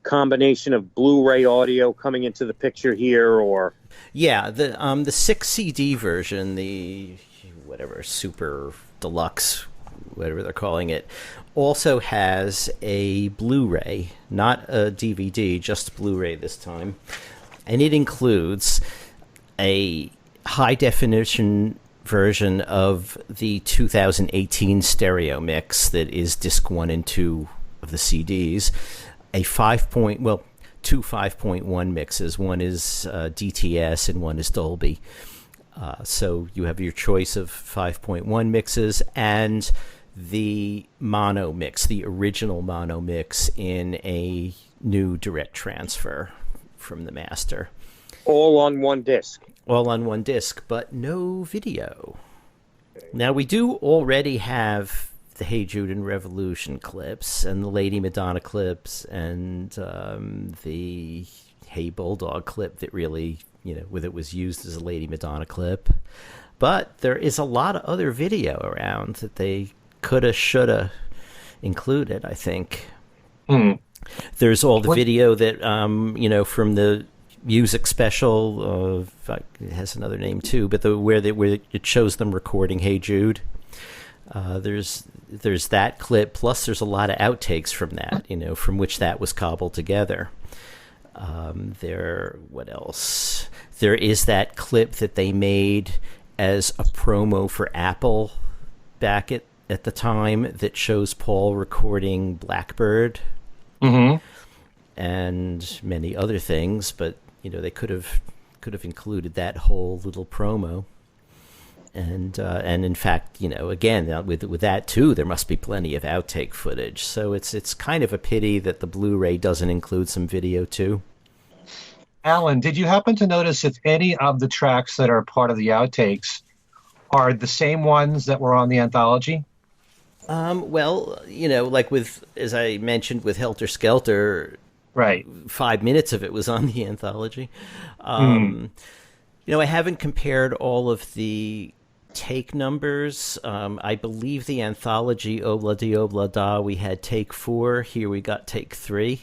S3: combination of Blu-ray audio coming into the picture here, or?
S1: Yeah, the 6 CD version, the whatever super deluxe, whatever they're calling it, also has a Blu-ray, not a DVD, just Blu-ray this time, and it includes a high definition version of the 2018 stereo mix that is disc 1 and 2 of the CDs, two 5.1 mixes. One is DTS and one is Dolby. So you have your choice of 5.1 mixes and the mono mix, the original mono mix in a new direct transfer from the master.
S3: All on one disc.
S1: All on one disc, but no video. Now, we do already have the Hey Jude and Revolution clips and the Lady Madonna clips and the Hey Bulldog clip that really, it was used as a Lady Madonna clip. But there is a lot of other video around that they coulda, shoulda included, I think. There's all the video that, from the music special, it has another name too, but where it shows them recording Hey Jude. There's that clip, plus there's a lot of outtakes from that, from which that was cobbled together. What else? There is that clip that they made as a promo for Apple back at the time that shows Paul recording Blackbird and many other things, but they could have included that whole little promo. And in fact, again, with that too, there must be plenty of outtake footage. So it's kind of a pity that the Blu-ray doesn't include some video too.
S2: Alan, did you happen to notice if any of the tracks that are part of the outtakes are the same ones that were on the anthology?
S1: Well, like as I mentioned with Helter Skelter,
S2: right,
S1: 5 minutes of it was on the anthology. I haven't compared all of the take numbers. I believe the anthology Obla Di Obla Da, we had take 4. Here we got take 3.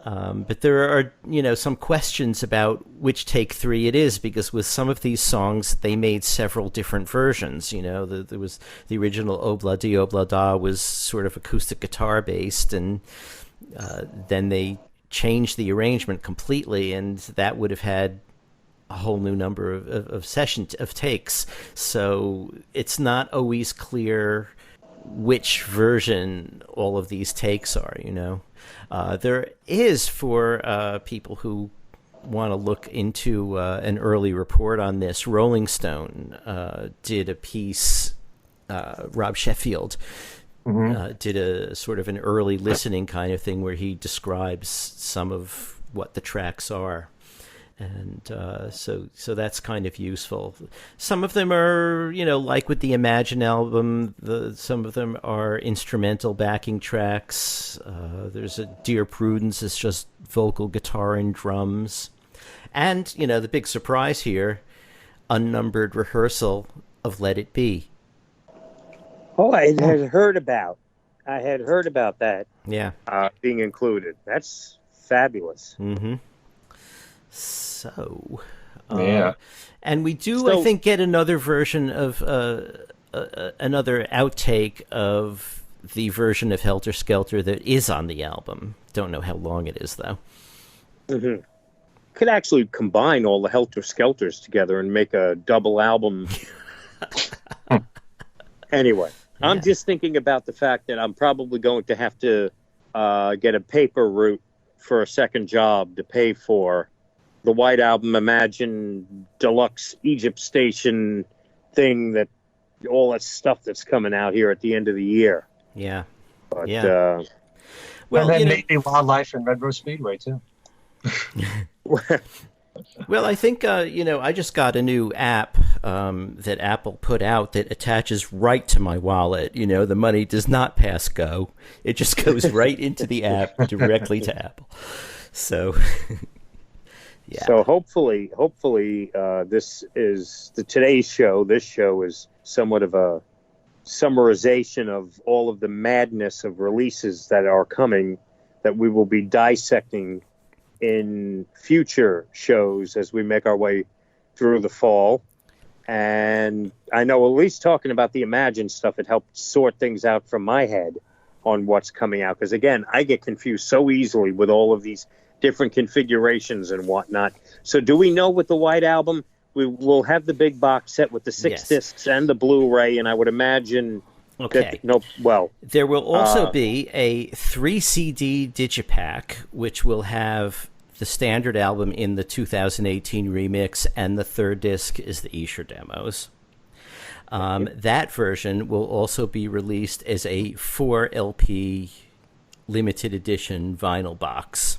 S1: But there are, some questions about which take 3 it is, because with some of these songs, they made several different versions. There was the original Obla Di Obla Da was sort of acoustic guitar based, and then they changed the arrangement completely, and that would have had a whole new number of takes. So it's not always clear which version all of these takes are, There is, for people who want to look into an early report on this, Rolling Stone did a piece, Rob Sheffield did a sort of an early listening kind of thing where he describes some of what the tracks are. And so that's kind of useful. Some of them are, like with the Imagine album, some of them are instrumental backing tracks. There's a Dear Prudence, it's just vocal, guitar, and drums. And, the big surprise here, unnumbered rehearsal of Let It Be.
S3: Oh, I had heard about that.
S1: Yeah.
S3: Being included. That's fabulous.
S1: Mm-hmm. So,
S2: yeah,
S1: and we do, I think, get another version of another outtake of the version of Helter Skelter that is on the album. Don't know how long it is, though.
S3: Mm-hmm. Could actually combine all the Helter Skelters together and make a double album. Anyway, yeah. I'm just thinking about the fact that I'm probably going to have to get a paper route for a second job to pay for the White Album Imagine Deluxe Egypt Station thing, that all that stuff that's coming out here at the end of the year.
S1: Yeah.
S3: But,
S1: yeah.
S2: Well, and then maybe Wildlife and Red Rose Speedway too.
S1: Well, I think, I just got a new app that Apple put out that attaches right to my wallet. The money does not pass go. It just goes right into the app directly to Apple. So... Yeah.
S3: So hopefully, this is today's show. This show is somewhat of a summarization of all of the madness of releases that are coming, that we will be dissecting in future shows as we make our way through the fall. And I know, at least talking about the Imagine stuff, it helped sort things out from my head on what's coming out. Because again, I get confused so easily with all of these different configurations and whatnot. So do we know with the White Album, we will have the big box set with the 6 discs and the Blu-ray, and I would imagine
S1: okay. There will also be a 3 CD digipack, which will have the standard album in the 2018 remix, and the 3rd disc is the Escher demos. That version will also be released as a 4 LP limited edition vinyl box.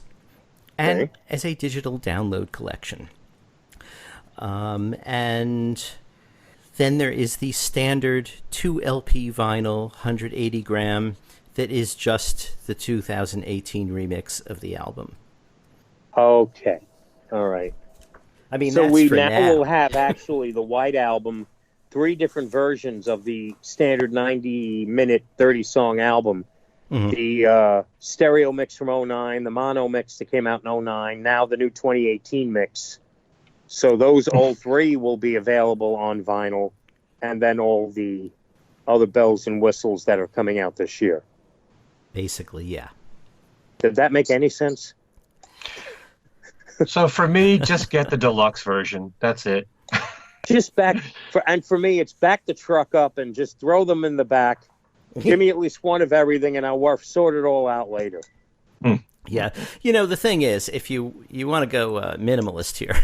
S1: And as a digital download collection. And then there is the standard 2 LP vinyl, 180 gram, that is just the 2018 remix of the album.
S3: Okay. All right.
S1: I mean,
S3: so
S1: that's
S3: we
S1: for
S3: now will have actually the White Album, 3 different versions of the standard 90-minute, 30-song album. Mm-hmm. The stereo mix from 2009, the mono mix that came out in 2009, now the new 2018 mix. So those all 3 will be available on vinyl, and then all the all the bells and whistles that are coming out this year.
S1: Basically, yeah.
S3: Did that make any sense?
S2: So for me, just get the deluxe version. That's it.
S3: Just for me, it's back the truck up and just throw them in the back. Give me at least one of everything, and I'll sort it all out later.
S1: Yeah. The thing is, if you want to go minimalist here,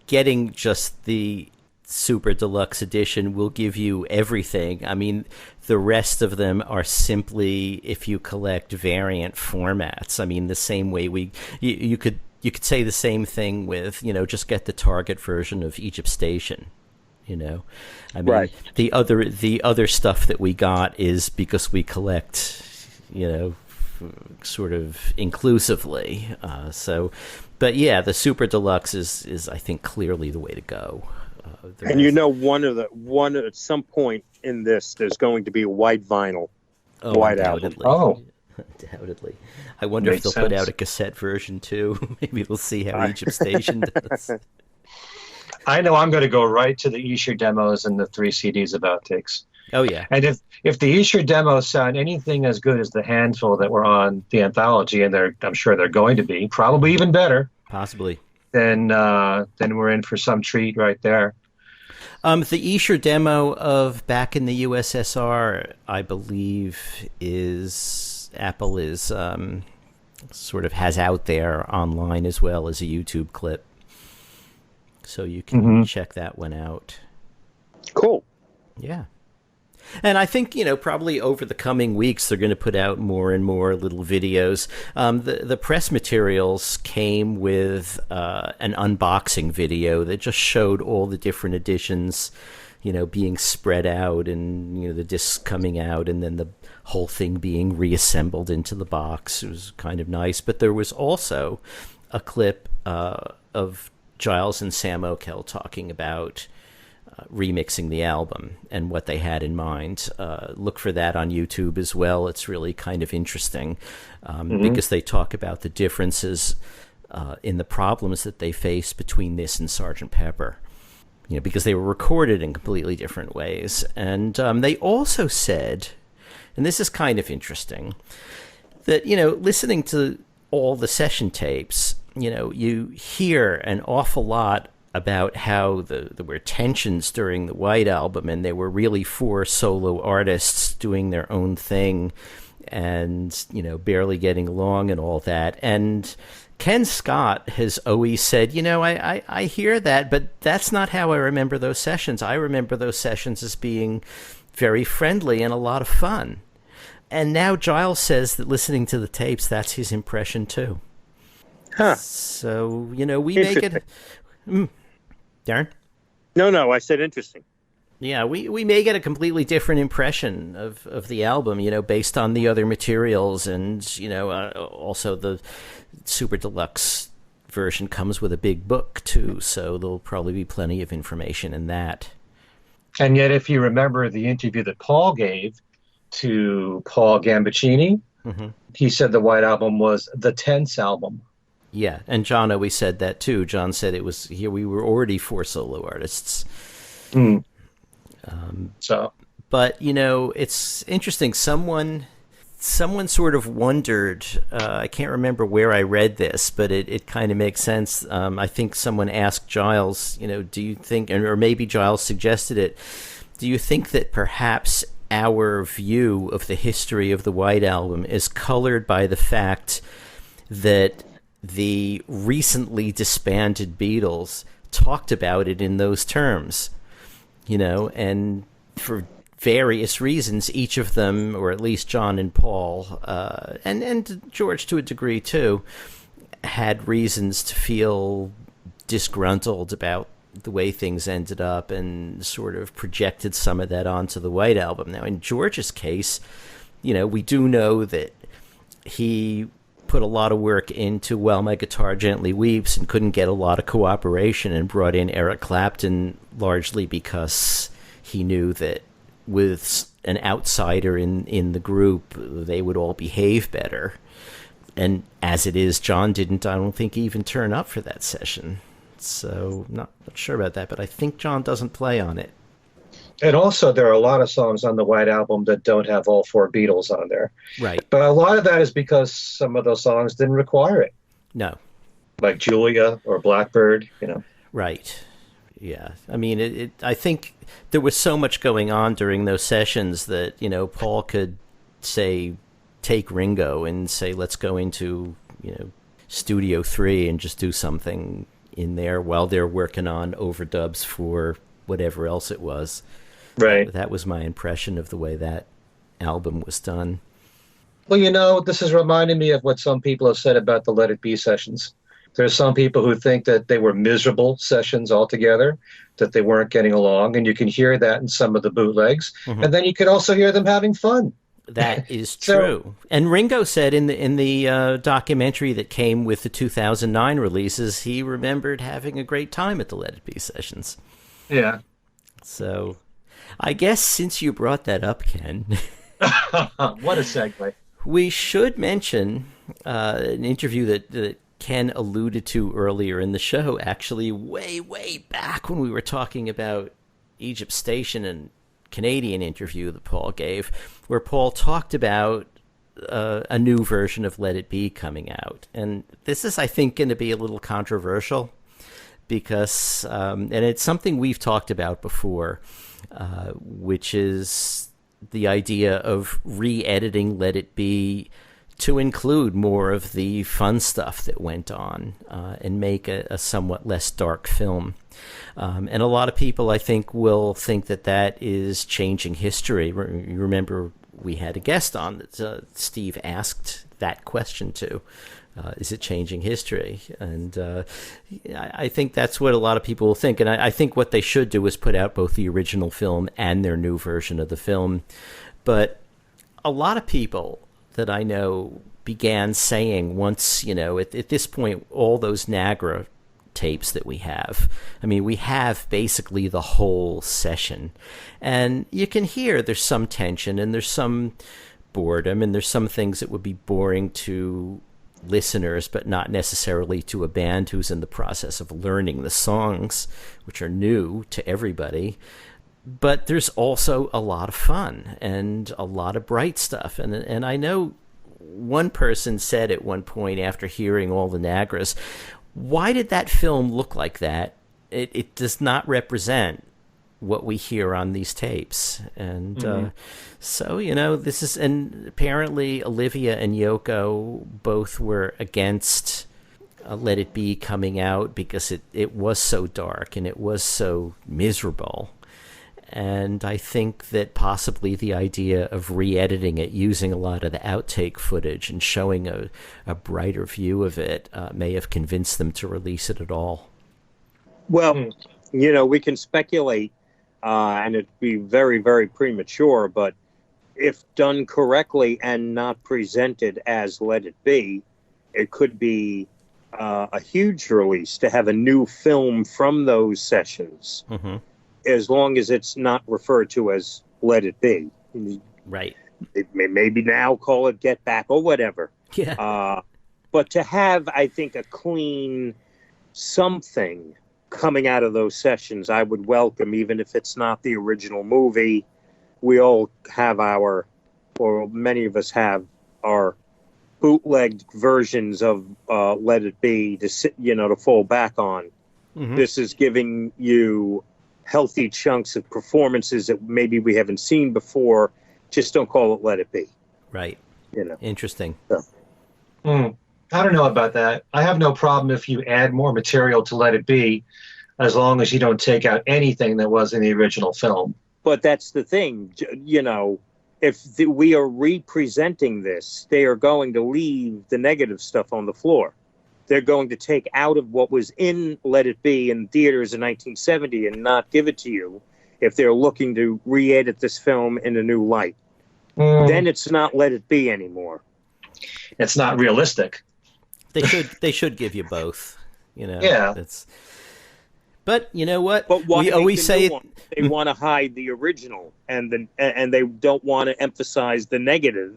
S1: getting just the Super Deluxe Edition will give you everything. I mean, the rest of them are simply if you collect variant formats. I mean, the same way you could say the same thing with, just get the Target version of Egypt Station. I mean,
S3: right.
S1: The other stuff that we got is because we collect, sort of inclusively. But yeah, the Super Deluxe is I think clearly the way to go.
S3: And at some point in this, there's going to be a white vinyl, white album.
S2: Oh,
S1: undoubtedly. I wonder if they'll put out a cassette version too. Maybe we'll see how Egypt Station does.
S2: I know I'm going to go right to the Escher demos and the 3 CDs of outtakes.
S1: Oh yeah.
S2: And if the Escher demos sound anything as good as the handful that were on the anthology, and I'm sure they're going to be, probably even better.
S1: Possibly.
S2: Then we're in for some treat right there.
S1: The Escher demo of Back in the USSR, I believe, Apple is sort of has out there online as well as a YouTube clip. So you can check that one out.
S3: Cool.
S1: Yeah. And I think, probably over the coming weeks, they're going to put out more and more little videos. The press materials came with an unboxing video that just showed all the different editions, being spread out and, the discs coming out and then the whole thing being reassembled into the box. It was kind of nice. But there was also a clip of Giles and Sam Okell talking about remixing the album and what they had in mind. Look for that on YouTube as well. It's really kind of interesting because they talk about the differences in the problems that they face between this and Sgt. Pepper, because they were recorded in completely different ways. And they also said, and this is kind of interesting, that, listening to all the session tapes, you hear an awful lot about how there were tensions during the White Album, and they were really 4 solo artists doing their own thing and, barely getting along and all that. And Ken Scott has always said, I hear that, but that's not how I remember those sessions. I remember those sessions as being very friendly and a lot of fun. And now Giles says that listening to the tapes, that's his impression too.
S3: Huh.
S1: So, we make it... Darren?
S3: No, I said interesting.
S1: Yeah, we may get a completely different impression of the album, based on the other materials. And, also the Super Deluxe version comes with a big book, too. So there'll probably be plenty of information in that.
S2: And yet, if you remember the interview that Paul gave to Paul Gambaccini, he said the White Album was the tense album.
S1: Yeah, and John always said that too. John said it was here. We were already 4 solo artists. But it's interesting. Someone sort of wondered. I can't remember where I read this, but it kind of makes sense. I think someone asked Giles, do you think, or maybe Giles suggested it. Do you think that perhaps our view of the history of the White Album is colored by the fact that the recently disbanded Beatles talked about it in those terms, and for various reasons, each of them, or at least John and Paul, and George to a degree too, had reasons to feel disgruntled about the way things ended up and sort of projected some of that onto the White Album. Now, in George's case, we do know that he put a lot of work into While My Guitar Gently Weeps and couldn't get a lot of cooperation and brought in Eric Clapton largely because he knew that with an outsider in the group, they would all behave better. And as it is, John didn't, I don't think, even turn up for that session. So not sure about that, but I think John doesn't play on it.
S2: And also, there are a lot of songs on the White Album that don't have all four Beatles on there.
S1: Right.
S2: But a lot of that is because some of those songs didn't require it,
S1: No.
S2: like Julia or Blackbird,
S1: Right. Yeah. I mean, I think there was so much going on during those sessions that, Paul could say, take Ringo and say, let's go into, Studio 3 and just do something in there while they're working on overdubs for whatever else it was.
S2: Right.
S1: That was my impression of the way that album was done.
S2: Well, this is reminding me of what some people have said about the Let It Be sessions. There's some people who think that they were miserable sessions altogether, that they weren't getting along, and you can hear that in some of the bootlegs.
S1: Mm-hmm.
S2: And then you can also hear them having fun.
S1: That is true. And Ringo said in the documentary that came with the 2009 releases, he remembered having a great time at the Let It Be sessions.
S2: Yeah.
S1: So I guess since you brought that up, Ken,
S2: what a segue.
S1: We should mention an interview that Ken alluded to earlier in the show, actually way, way back when we were talking about Egypt Station and Canadian interview that Paul gave, where Paul talked about a new version of Let It Be coming out. And this is, I think, going to be a little controversial because, and it's something we've talked about before, which is the idea of re-editing Let It Be to include more of the fun stuff that went on and make a somewhat less dark film. And a lot of people, I think, will think that is changing history. You remember we had a guest on that Steve asked that question to. Is it changing history? And I think that's what a lot of people will think. And I think what they should do is put out both the original film and their new version of the film. But a lot of people that I know began saying once, at this point, all those Nagra tapes that we have, I mean, we have basically the whole session. And you can hear there's some tension and there's some boredom and there's some things that would be boring to listeners, but not necessarily to a band who's in the process of learning the songs, which are new to everybody. But there's also a lot of fun and a lot of bright stuff. And I know one person said at one point after hearing all the Nagras, why did that film look like that? It does not represent what we hear on these tapes. And so, this is, and apparently Olivia and Yoko both were against Let It Be coming out because it was so dark and it was so miserable. And I think that possibly the idea of re-editing it, using a lot of the outtake footage and showing a brighter view of it may have convinced them to release it at all.
S3: Well, we can speculate, and it'd be very, very premature, but if done correctly and not presented as Let It Be, it could be a huge release to have a new film from those sessions. Mm-hmm. As long as it's not referred to as Let It Be.
S1: Right.
S3: Maybe now call it Get Back or whatever.
S1: Yeah.
S3: But to have, I think, a clean something coming out of those sessions, I would welcome, even if it's not the original movie. We all have or many of us have our bootlegged versions of Let It Be to fall back on. Mm-hmm. This is giving you healthy chunks of performances that maybe we haven't seen before. Just don't call it Let It Be.
S1: Right. Interesting.
S2: So. I don't know about that. I have no problem if you add more material to Let It Be, as long as you don't take out anything that was in the original film.
S3: But that's the thing, if we are representing this, they are going to leave the negative stuff on the floor. They're going to take out of what was in Let It Be in theaters in 1970 and not give it to you if they're looking to re-edit this film in a new light. Then it's not Let It Be anymore.
S2: It's not realistic.
S1: They should give you both.
S2: Yeah.
S1: But you know what?
S3: But why
S1: we always say
S3: they want to hide the original and they don't want to emphasize the negative.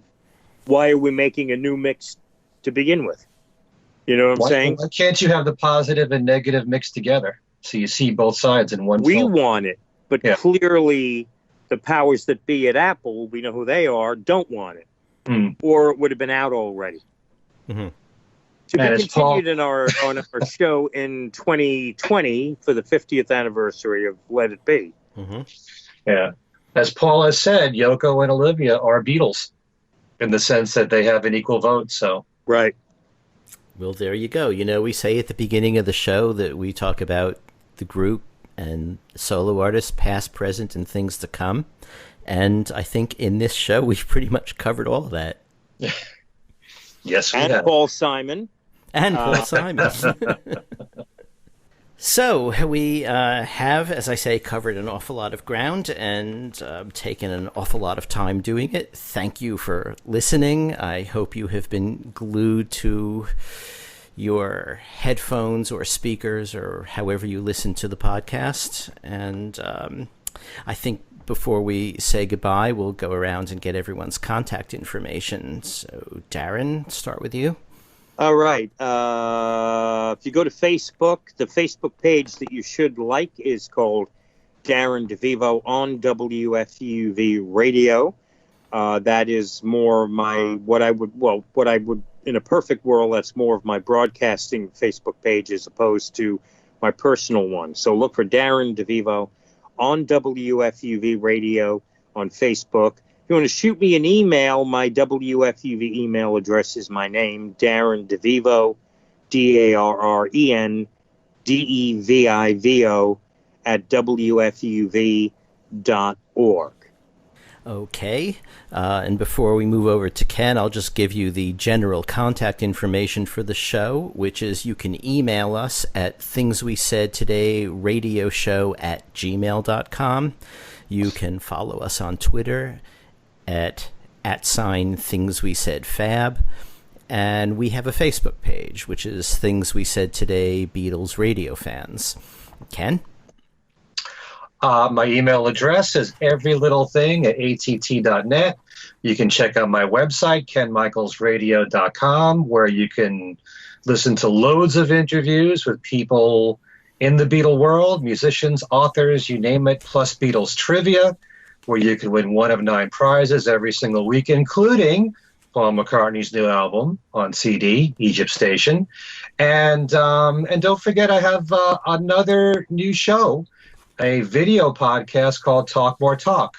S3: Why are we making a new mix to begin with? You know what I'm saying?
S2: Why can't you have the positive and negative mixed together so you see both sides in one film?
S3: We want it. But
S2: Yeah.
S3: clearly, the powers that be at Apple, we know who they are, don't want it. Or it would have been out already.
S1: Mm-hmm.
S3: To be
S2: And as Paul-
S3: continued on our show in 2020 for the 50th anniversary of Let It Be.
S1: Mm-hmm.
S2: Yeah. As Paul has said, Yoko and Olivia are Beatles in the sense that they have an equal vote. So
S3: Right.
S1: Well, there you go. You know, we say at the beginning of the show that we talk about the group and solo artists, past, present, and things to come. And I think in this show, we've pretty much covered all of that.
S2: yes, we
S3: And
S2: have.
S3: Paul Simon.
S1: And Paul Simon. So we have, as I say, covered an awful lot of ground and taken an awful lot of time doing it. Thank you for listening. I hope you have been glued to your headphones or speakers or however you listen to the podcast. And I think before we say goodbye, we'll go around and get everyone's contact information. So, Darren, start with you.
S3: All right. If you go to Facebook, the Facebook page that you should like is called Darren DeVivo on WFUV Radio. That is more what I would, in a perfect world, that's more of my broadcasting Facebook page as opposed to my personal one. So look for Darren DeVivo on WFUV Radio on Facebook. If you want to shoot me an email, my WFUV email address is my name, Darren DeVivo, DarrenDevivo at WFUV.org.
S1: Okay. And before we move over to Ken, I'll just give you the general contact information for the show, which is you can email us at thingswesaidtodayradioshow@gmail.com. You can follow us on Twitter at @thingswesaidfab. And we have a Facebook page, which is Things We Said Today Beatles Radio Fans. Ken?
S2: My email address is everylittlething@att.net. You can check out my website, kenmichaelsradio.com, where you can listen to loads of interviews with people in the Beatle world, musicians, authors, you name it, plus Beatles trivia, where you can win one of 9 prizes every single week, including Paul McCartney's new album on CD, Egypt Station. And don't forget, I have another new show, a video podcast called Talk More Talk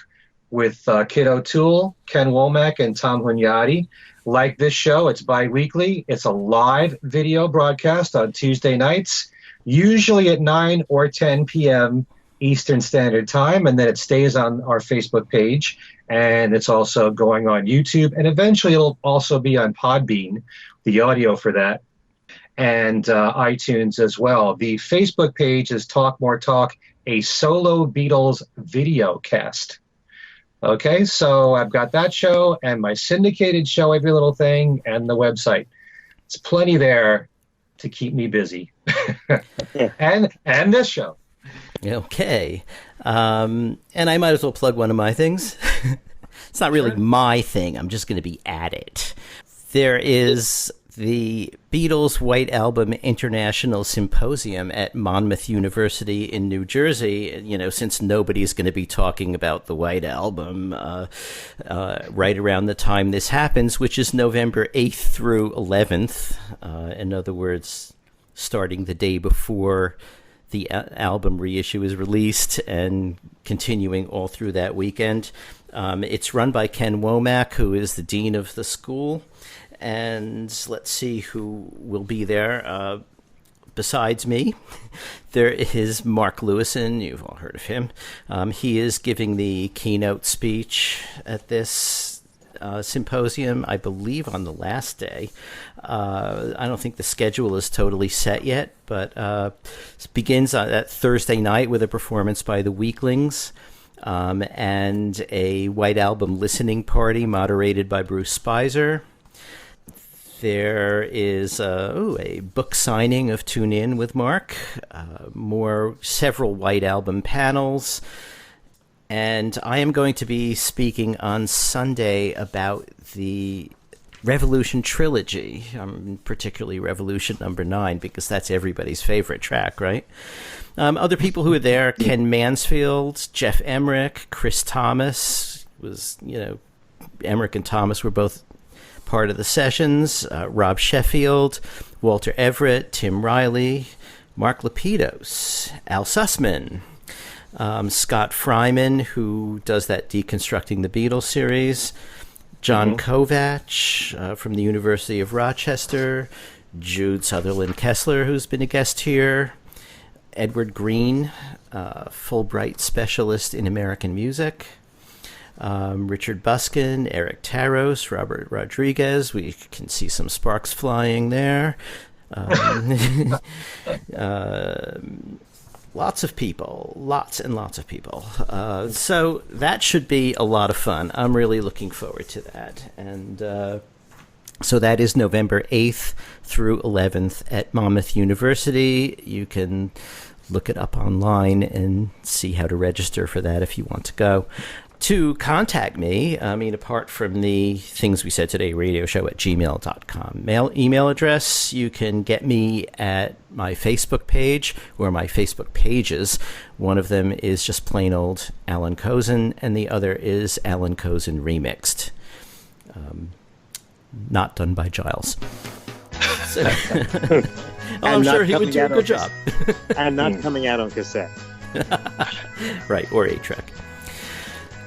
S2: with Kid O'Toole, Ken Womack, and Tom Hunyadi. Like this show, it's bi-weekly. It's a live video broadcast on Tuesday nights, usually at 9 or 10 p.m. Eastern Standard Time, and then it stays on our Facebook page, and it's also going on YouTube, and eventually it'll also be on Podbean, the audio for that, and iTunes as well. The Facebook page is Talk More Talk, a solo Beatles video cast. Okay, so I've got that show and my syndicated show, Every Little Thing, and the website. It's plenty there to keep me busy. and this show.
S1: Okay. And I might as well plug one of my things. It's not really my thing. I'm just going to be at it. There is the Beatles White Album International Symposium at Monmouth University in New Jersey. You know, since nobody's going to be talking about the White Album right around the time this happens, which is November 8th through 11th. In other words, starting the day before the album reissue is released and continuing all through that weekend. It's run by Ken Womack, who is the dean of the school. And let's see who will be there. Besides me, there is Mark Lewison. You've all heard of him. He is giving the keynote speech at this symposium, I believe, on the last day. I don't think the schedule is totally set yet, but it begins on that Thursday night with a performance by the Weaklings and a White Album listening party moderated by Bruce Spicer. There is a book signing of Tune In with Mark, several White Album panels, and I am going to be speaking on Sunday about the Revolution Trilogy, particularly Revolution number 9, because that's everybody's favorite track, right? Other people who were there, Ken Mansfield, Jeff Emmerich, Chris Thomas, Emmerich and Thomas were both part of the sessions, Rob Sheffield, Walter Everett, Tim Riley, Mark Lapidus, Al Sussman, Scott Fryman, who does that Deconstructing the Beatles series, John Kovach from the University of Rochester, Jude Sutherland Kessler, who's been a guest here, Edward Green, Fulbright specialist in American music, Richard Buskin, Eric Taros, Robert Rodriguez. We can see some sparks flying there. Lots of people, lots and lots of people. So that should be a lot of fun. I'm really looking forward to that. And so that is November 8th through 11th at Monmouth University. You can look it up online and see how to register for that if you want to go. To contact me, apart from the things we said today, radioshow@gmail.com. Email address, you can get me at my Facebook page or my Facebook pages. One of them is just plain old Alan Kozin, and the other is Alan Kozin Remixed. Not done by Giles. So, I'm sure he would do a good job.
S3: And not coming out on cassette.
S1: Right, or 8-track.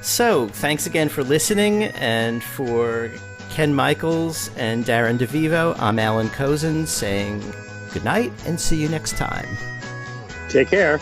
S1: So, thanks again for listening, and for Ken Michaels and Darren DeVivo, I'm Alan Kozin saying good night and see you next time.
S3: Take care.